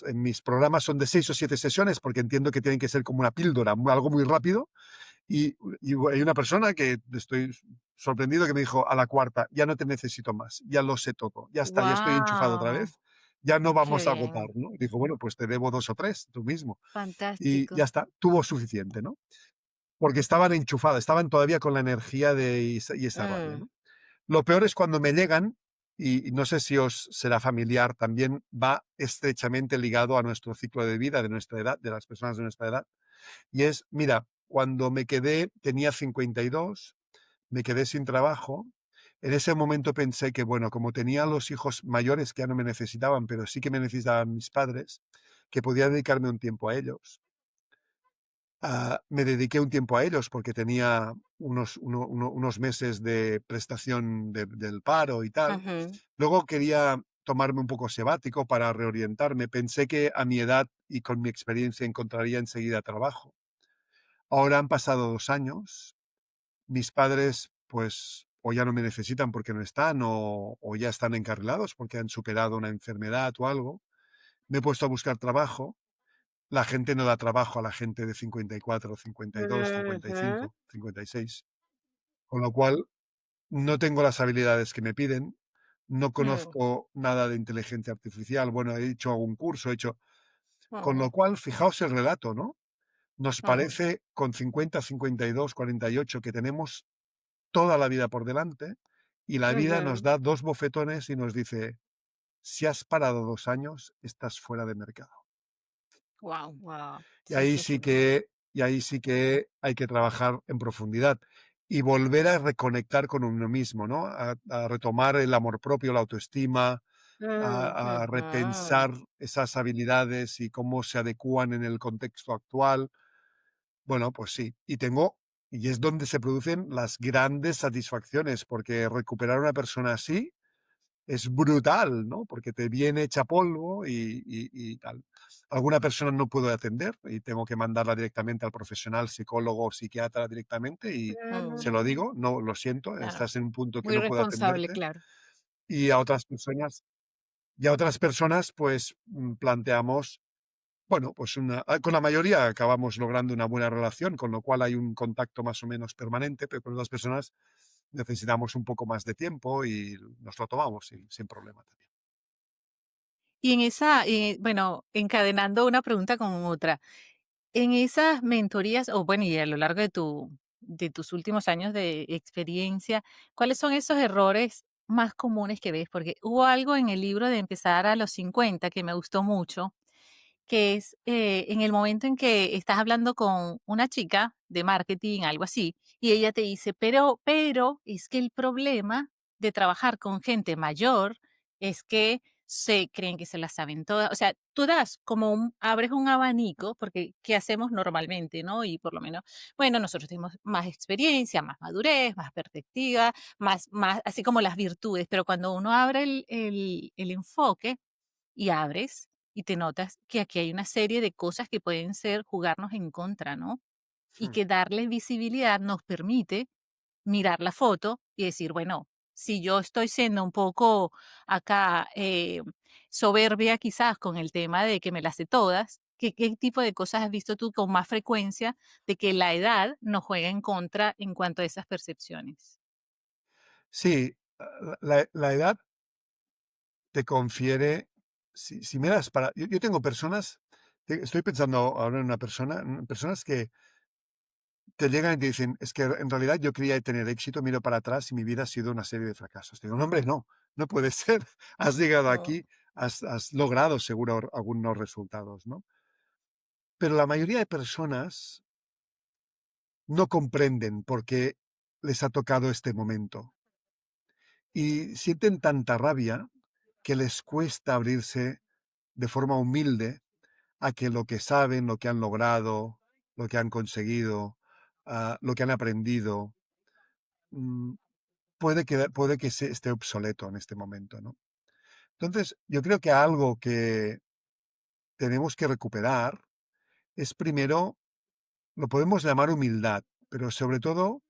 en mis programas son de 6 o 7 sesiones porque entiendo que tienen que ser como una píldora, algo muy rápido, y hay una persona que estoy sorprendido que me dijo a la cuarta, ya no te necesito más, ya lo sé todo, ya está, ya estoy enchufado otra
Guau,
vez, ya no
qué
vamos a agotar,
bien,
¿no? Dijo, bueno, pues te debo 2 o 3, tú mismo. Y ya
fantástico.
está, tuvo suficiente, ¿no? Porque estaban enchufadas, estaban todavía con la energía y esa rabia,
Mm,
¿no? Lo peor es cuando me llegan, y no sé si os será familiar, también va estrechamente ligado a nuestro ciclo de vida, de nuestra edad, de las personas de nuestra edad, y es, mira, cuando tenía 52, me quedé sin trabajo. En ese momento pensé que, bueno, como tenía los hijos mayores que ya no me necesitaban, pero sí que me necesitaban mis padres, que podía dedicarme un tiempo a ellos. Me dediqué un tiempo a ellos porque tenía unos meses de prestación del paro y tal.
ujú,
Luego quería tomarme un poco sabático para reorientarme. Pensé que a mi edad y con mi experiencia encontraría enseguida trabajo. Ahora han pasado 2 años. Mis padres, pues, o ya no me necesitan porque no están, o ya están encarrilados porque han superado una enfermedad o algo. Me he puesto a buscar trabajo. La gente no da trabajo a la gente de 54, 52,
ujú,
55, 56. Con lo cual, no tengo las habilidades que me piden, no
mm,
conozco nada de inteligencia artificial. Bueno, he hecho algún curso, con
mm,
lo cual, fijaos el relato, ¿no? Nos
mm,
parece con 50, 52, 48 que tenemos toda la vida por delante y la vida nos
ujú.
da 2 bofetones y nos dice, si has parado 2 años, estás fuera de mercado.
wow.
Guau,
Y
sí,
ahí
sí,
sí
sí.
que y ahí sí que hay que trabajar en profundidad y volver a reconectar con uno mismo, ¿no? A retomar el amor propio, la autoestima,
Mm,
a
ujú.
repensar esas habilidades y cómo se adecúan en el contexto actual. Bueno, pues sí, y es donde se producen las grandes satisfacciones, porque recuperar a una persona así es brutal, ¿no? Porque te viene hecha polvo y tal. Alguna persona no puedo atender y tengo que mandarla directamente al profesional, psicólogo o psiquiatra directamente y se lo
Mm,
digo, no, lo siento,
Claro.
estás en un punto que
muy
no puedo
responsable,
atenderte.
claro.
Y a otras personas, pues planteamos, bueno, pues con la mayoría acabamos logrando una buena relación, con lo cual hay un contacto más o menos permanente, pero con otras personas necesitamos un poco más de tiempo y nos lo tomamos sin problema también.
Y en esa, bueno, encadenando una pregunta con otra, en esas mentorías, o bueno, y a lo largo de tus últimos años de experiencia, ¿cuáles son esos errores más comunes que ves? Porque hubo algo en el libro de Empezar a los 50 que me gustó mucho, que es en el momento en que estás hablando con una chica de marketing, algo así, y ella te dice, pero es que el problema de trabajar con gente mayor es que se creen que se las saben todas. O sea, tú das como abres un abanico, porque ¿qué hacemos normalmente, no? Y por lo menos, bueno, nosotros tenemos más experiencia, más madurez, más perspectiva, así como las virtudes, pero cuando uno abre el enfoque, y abres y te notas que aquí hay una serie de cosas que pueden ser jugarnos en contra, ¿no? Y
Hmm.
que darle visibilidad nos permite mirar la foto y decir, bueno, si yo estoy siendo un poco acá soberbia quizás con el tema de que me las sé todas, ¿qué tipo de cosas has visto tú con más frecuencia de que la edad nos juega en contra en cuanto a esas percepciones?
Sí, la edad te confiere, si me das para, yo tengo personas, estoy pensando ahora en una persona, personas que te llegan y te dicen, es que en realidad yo quería tener éxito, miro para atrás y mi vida ha sido una serie de fracasos. Digo, no, hombre, no, no puede ser. Has llegado
Oh,
aquí, has logrado seguro algunos resultados, ¿no? Pero la mayoría de personas no comprenden por qué les ha tocado este momento y sienten tanta rabia que les cuesta abrirse de forma humilde a que lo que saben, lo que han logrado, lo que han conseguido, lo que han aprendido, mm, puede que esté obsoleto en este momento, ¿no? Entonces, yo creo que algo que tenemos que recuperar es primero, lo podemos llamar humildad, pero sobre todo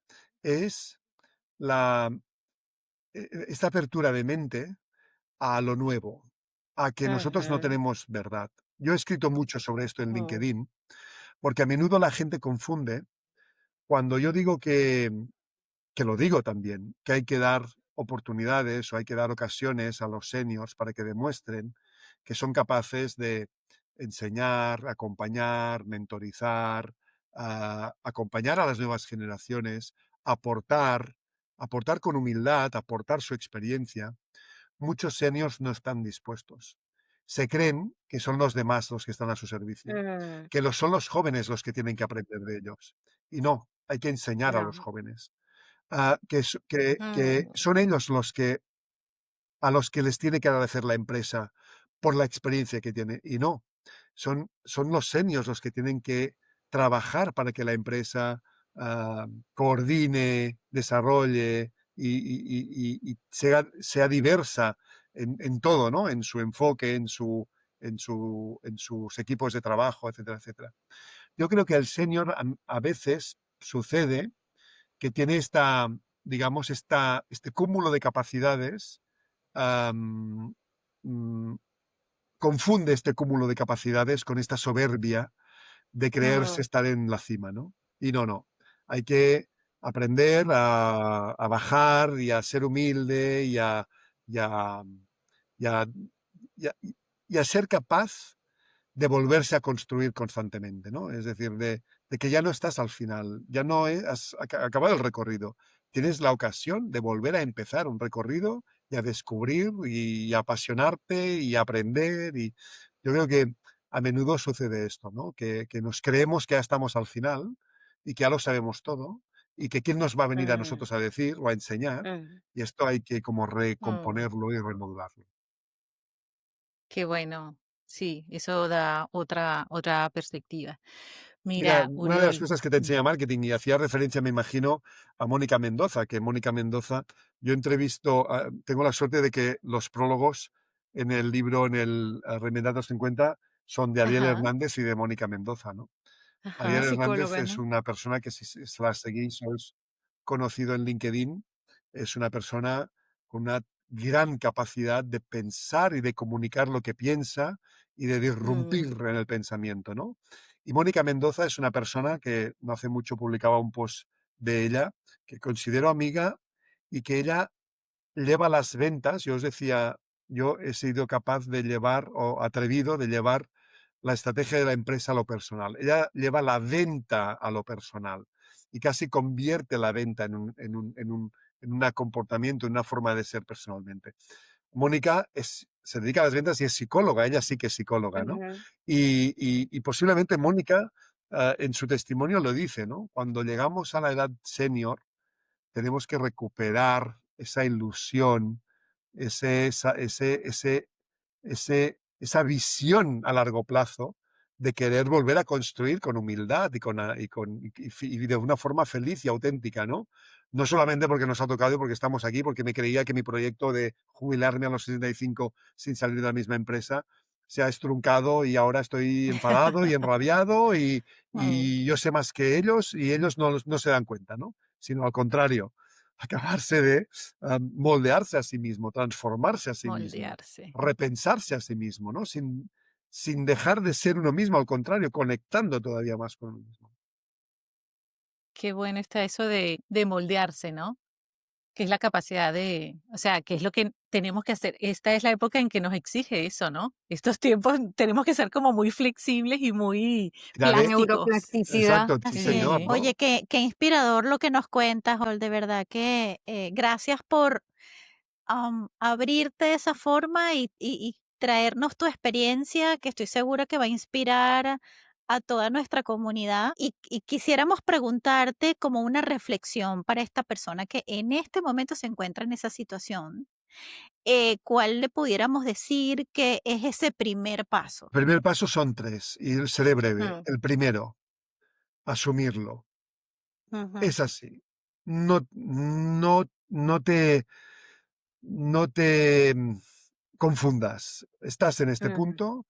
es la, esta apertura de mente a lo nuevo, a que nosotros no
Ujú,
tenemos verdad. Yo he escrito mucho sobre esto en
mm,
LinkedIn, porque a menudo la gente confunde cuando yo digo que lo digo también, que hay que dar oportunidades o hay que dar ocasiones a los seniors para que demuestren que son capaces de enseñar, acompañar, mentorizar, acompañar a las nuevas generaciones, aportar, aportar con humildad, aportar su experiencia. Muchos seniors no están dispuestos. Se creen que son los demás los que están a su servicio,
mm,
que son los jóvenes los que tienen que aprender de ellos. Y no, hay que enseñar a los
no,
jóvenes. Que
mm,
son ellos los que a los que les tiene que agradecer la empresa por la experiencia que tiene. Y no, son los seniors los que tienen que trabajar para que la empresa coordine, desarrolle y sea diversa en todo, ¿no? En su enfoque, en sus equipos de trabajo, etcétera, etcétera. Yo creo que el senior a veces sucede que tiene digamos, este cúmulo de capacidades, am, mm, confunde este cúmulo de capacidades con esta soberbia de creerse
mm,
estar en la cima, ¿no? Y no, no. Hay que aprender a bajar y a ser humilde y a, y a- y a- y a ser capaz de volverse a construir constantemente, ¿no? Es decir, de que ya no estás al final, ya no has acabado el recorrido. Tienes la ocasión de volver a empezar un recorrido y a descubrir y apasionarte y aprender. Y yo creo que a menudo sucede esto, ¿no? Que nos creemos que ya estamos al final y que ya lo sabemos todo y que quién nos va a venir a
mm,
nosotros a decir o a enseñar.
mm,
Y esto hay que como
mm,
recomponerlo y remodularlo.
qué bueno. Sí, eso da otra perspectiva.
Mira,
Mira,
una de las
Uriol.
cosas que te enseña marketing, y hacía referencia, me imagino, a Mónica Mendoza, que Mónica Mendoza, yo entrevisto, tengo la suerte de que los prólogos en el libro, en el Remediados 50, son de Ariel
Ajá,
Hernández y de Mónica Mendoza, ¿no?
La
Ariel
ajá.
Hernández
psicóloga,
es
¿no?
una persona que si la seguís, sois conocido en LinkedIn, es una persona con una gran capacidad de pensar y de comunicar lo que piensa y de
Mm,
disrumpir en el pensamiento, ¿no? Y Mónica Mendoza es una persona que no hace mucho publicaba un post de ella, que considero amiga y que ella lleva las ventas. Yo os decía, yo he sido capaz de llevar o atrevido de llevar la estrategia de la empresa a lo personal. Ella lleva la venta a lo personal y casi convierte la venta en un comportamiento, en una forma de ser personalmente. Mónica se dedica a las ventas y es psicóloga, ella sí que es psicóloga, ¿no?
Ujú,
Y posiblemente Mónica en su testimonio lo dice, ¿no? Cuando llegamos a la edad senior, tenemos que recuperar esa ilusión, esa visión a largo plazo de querer volver a construir con humildad y de una forma feliz y auténtica, ¿no? No solamente porque nos ha tocado y porque estamos aquí, porque me creía que mi proyecto de jubilarme a los 65 sin salir de la misma empresa se ha estruncado y ahora estoy enfadado y enrabiado
mm,
y yo sé más que ellos y ellos no se dan cuenta, ¿no? Sino al contrario, acabarse de moldearse a sí mismo, transformarse a sí mismo,
moldearse.
repensarse a sí mismo, ¿no? Sin dejar de ser uno mismo, al contrario, conectando todavía más con uno mismo.
Qué bueno está eso de moldearse, ¿no? Que es la capacidad de, o sea, que es lo que tenemos que hacer. Esta es la época en que nos exige eso, ¿no? Estos tiempos tenemos que ser como muy flexibles y muy
Tirar
la
de-
plásticos.
neuroplasticidad.
exacto, sí,
Así es.
señor,
Sí.
Oye,
¿no?
qué inspirador lo que nos cuentas, Ol, de verdad que gracias por abrirte de esa forma y traernos tu experiencia, que estoy segura que va a inspirar a toda nuestra comunidad. Y quisiéramos preguntarte como una reflexión para esta persona que en este momento se encuentra en esa situación. ¿Cuál le pudiéramos decir que es ese primer paso?
El primer paso son tres y seré breve.
Mm,
El primero, asumirlo.
Ujú,
Es así. No te confundas. Estás en este
Ujú,
punto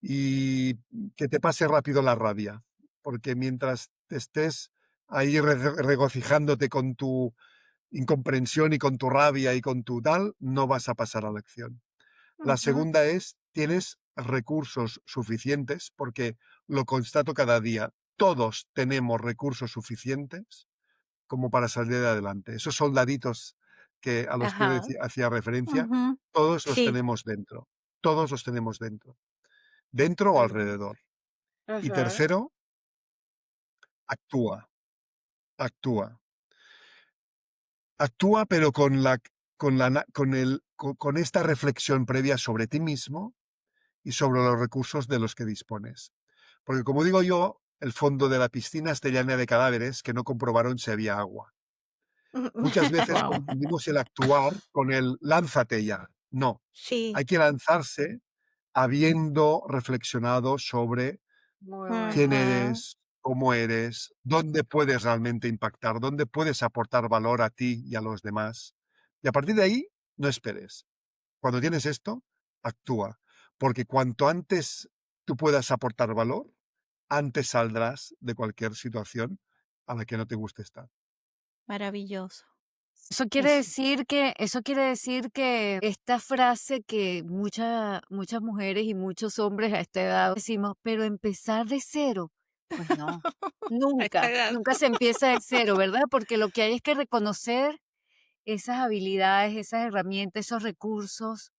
y que te pase rápido la rabia, porque mientras te estés ahí regocijándote con tu incomprensión y con tu rabia y con tu tal, no vas a pasar a la acción. La
ujú.
segunda es, tienes recursos suficientes, porque lo constato cada día, todos tenemos recursos suficientes como para salir adelante. Esos soldaditos a los que yo
ajá.
hacía referencia,
Ujú.
todos los
Sí,
tenemos dentro. Todos los tenemos dentro. Dentro o
ujú,
alrededor. Y
ujú,
tercero, actúa. Actúa. Actúa, pero con esta reflexión previa sobre ti mismo y sobre los recursos de los que dispones. Porque como digo yo, el fondo de la piscina está llena de cadáveres que no comprobaron si había agua. Muchas veces
Wow.
confundimos el actuar con el lánzate ya. No,
sí.
hay que lanzarse habiendo reflexionado sobre
muy
quién
bueno.
Ujú.
eres, cómo eres, dónde puedes realmente impactar, dónde puedes aportar valor a ti y a los demás. Y a partir de ahí, no esperes. Cuando tienes esto, actúa, porque cuanto antes tú puedas aportar valor, antes saldrás de cualquier situación a la que no te guste estar.
Maravilloso.
Es,
Eso quiere decir que esta frase que muchas mujeres y muchos hombres a esta edad decimos, pero empezar de cero, pues no,
a esta
nunca,
edad.
nunca se empieza de cero, ¿verdad? Porque lo que hay es que reconocer esas habilidades, esas herramientas, esos recursos,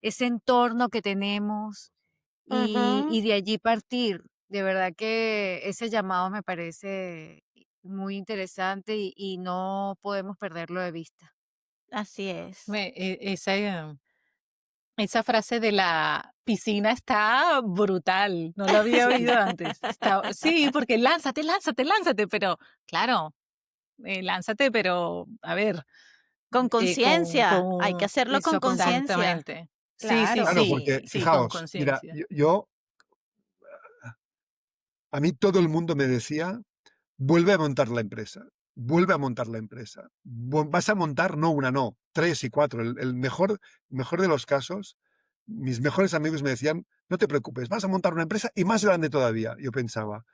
ese entorno que tenemos
Ujú.
y de allí partir. De verdad que ese llamado me parece muy interesante y no podemos perderlo de vista.
Así es.
Esa frase de la piscina está brutal, no la había
Sí.
oído antes. Sí, porque lánzate, lánzate, lánzate, pero claro, lánzate, pero a ver,
Con conciencia, hay que hacerlo con
Eso con
conciencia.
exactamente. Sí, sí,
Claro,
Claro,
sí,
porque
sí.
sí, con
fijaos, mira,
conciencia.
yo a mí todo el mundo me decía, vuelve a montar la empresa, vuelve a montar la empresa. Vas a montar no una, no, 3 y 4. El mejor de los casos, mis mejores amigos me decían, no te preocupes, vas a montar una empresa y más grande todavía. Yo pensaba,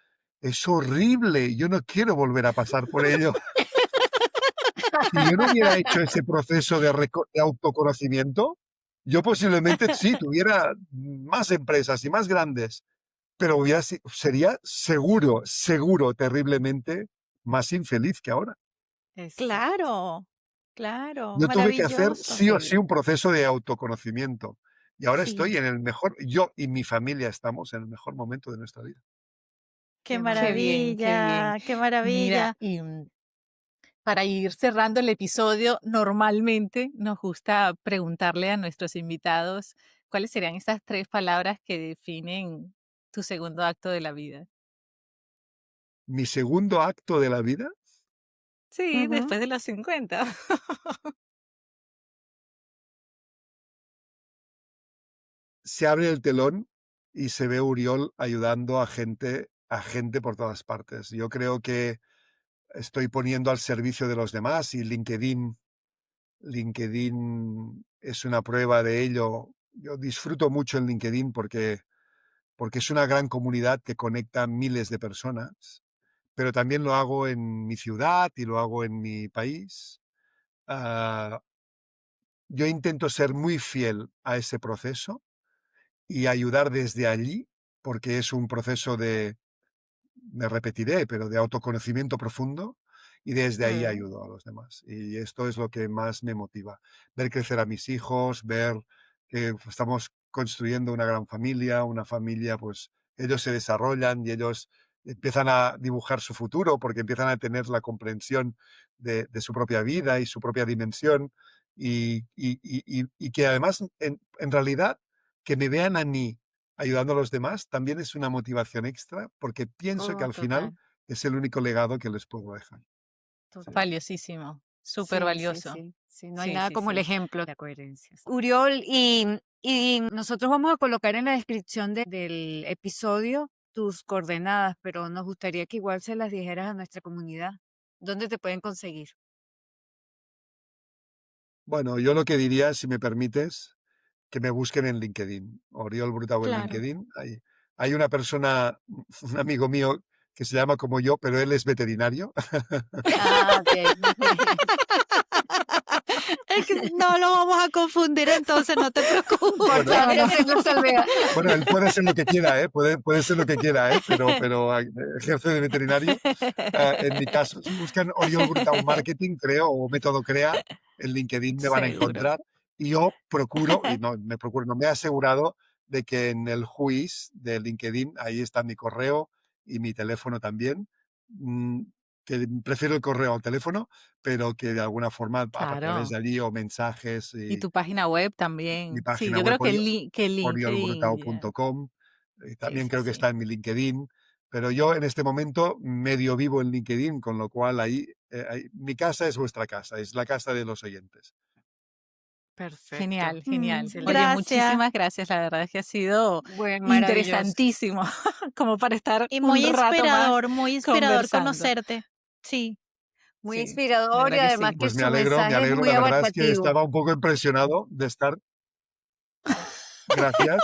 es horrible, yo no quiero volver a pasar por ello. Si yo no hubiera hecho ese proceso de autoconocimiento, yo posiblemente sí tuviera más empresas y más grandes, pero sería seguro, terriblemente más infeliz que ahora.
Exacto.
Claro, claro,
Yo tuve que hacer
maravilloso.
sí o sí un proceso de autoconocimiento y ahora estoy
Sí,
yo y mi familia estamos en el mejor momento de nuestra vida.
qué
Qué
Qué
maravilla.
bien, qué bien.
maravilla, qué
Mira,
maravilla.
y para ir cerrando el episodio, normalmente nos gusta preguntarle a nuestros invitados cuáles serían esas 3 palabras que definen tu segundo acto de la vida.
Mi segundo acto de la vida,
Sí,
Ujú.
después de los 50.
se abre el telón y se ve a Oriol ayudando a gente por todas partes. Yo creo que estoy poniendo al servicio de los demás y LinkedIn es una prueba de ello. Yo disfruto mucho en LinkedIn porque es una gran comunidad que conecta miles de personas, pero también lo hago en mi ciudad y lo hago en mi país. Ah, yo intento ser muy fiel a ese proceso y ayudar desde allí, porque es un proceso me repetiré, pero de autoconocimiento profundo y desde ahí
Mm.
ayudo a los demás. Y esto es lo que más me motiva. Ver crecer a mis hijos, ver que estamos construyendo una familia, pues ellos se desarrollan y ellos empiezan a dibujar su futuro porque empiezan a tener la comprensión de su propia vida y su propia dimensión y que además en realidad que me vean a mí ayudando a los demás también es una motivación extra porque pienso que
Oh,
al final
total,
es el único legado que les puedo dejar. Sí.
total.
Valiosísimo, súper
Sí, sí,
valioso.
sí. Sí, no hay
Sí,
nada
sí,
como el
sí.
ejemplo de la coherencia. Uriol, y nosotros vamos a colocar en la descripción del episodio tus coordenadas, pero nos gustaría que igual se las dijeras a nuestra comunidad. ¿Dónde te pueden conseguir?
Bueno, yo lo que diría, si me permites, que me busquen en LinkedIn, Oriol Brutau en
Claro.
LinkedIn. Hay una persona, un amigo mío que se llama como yo, pero él es veterinario.
Ah, ok.
Es que no lo vamos a confundir entonces, no te
Por
Bueno,
favor,
preocupes.
hacerlo salvedad.
bueno, él puede ser lo que quiera, ¿eh? Puede ser lo que quiera, ¿eh? Pero ejerce de veterinario. En mi caso, si buscan Oriol Brutau Marketing, creo, o Método Crea, en LinkedIn me van a
Seguro.
encontrar. Y yo procuro, y no me procuro, no me he asegurado de que en el juiz de LinkedIn, ahí está mi correo y mi teléfono también, que prefiero el correo al teléfono, pero que de alguna forma a través
Claro.
de allí o mensajes
Y
y
tu página web
mi
también. Sí,
página
yo
web
creo que LinkedIn, ya.
oriolbrutau.com,
Sí,
también
sí,
creo que
sí.
está en mi LinkedIn, pero yo en este momento medio vivo en LinkedIn, con lo cual mi casa es vuestra casa, es la casa de los oyentes.
Perfecto.
Genial, genial. Oye,
Excelente.
Gracias.
muchísimas gracias. La verdad es que ha sido
Bueno, maravilloso.
interesantísimo, como para estar
Y
un rato más
muy inspirador
conversando.
conocerte. Sí.
Muy
Sí, de
inspirador y
verdad que
además
sí.
que
Pues
su
me
mensaje es
alegro,
muy
la verdad es que
abarcativo.
estaba un poco impresionado de estar, gracias,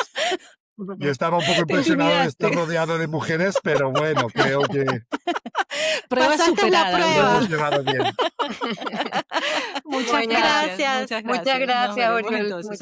yo estaba un poco
Te
impresionado de estar
intimidaste.
rodeado de mujeres, pero bueno, creo que
Prueba
Pasaste la
superada,
lo
prueba.
hemos
Uriol.
llevado bien.
Muchas
Bueno,
gracias,
Gracias.
muchas
muchas
gracias. Nos
gracias,
veremos
Oriol.
entonces.
Muchas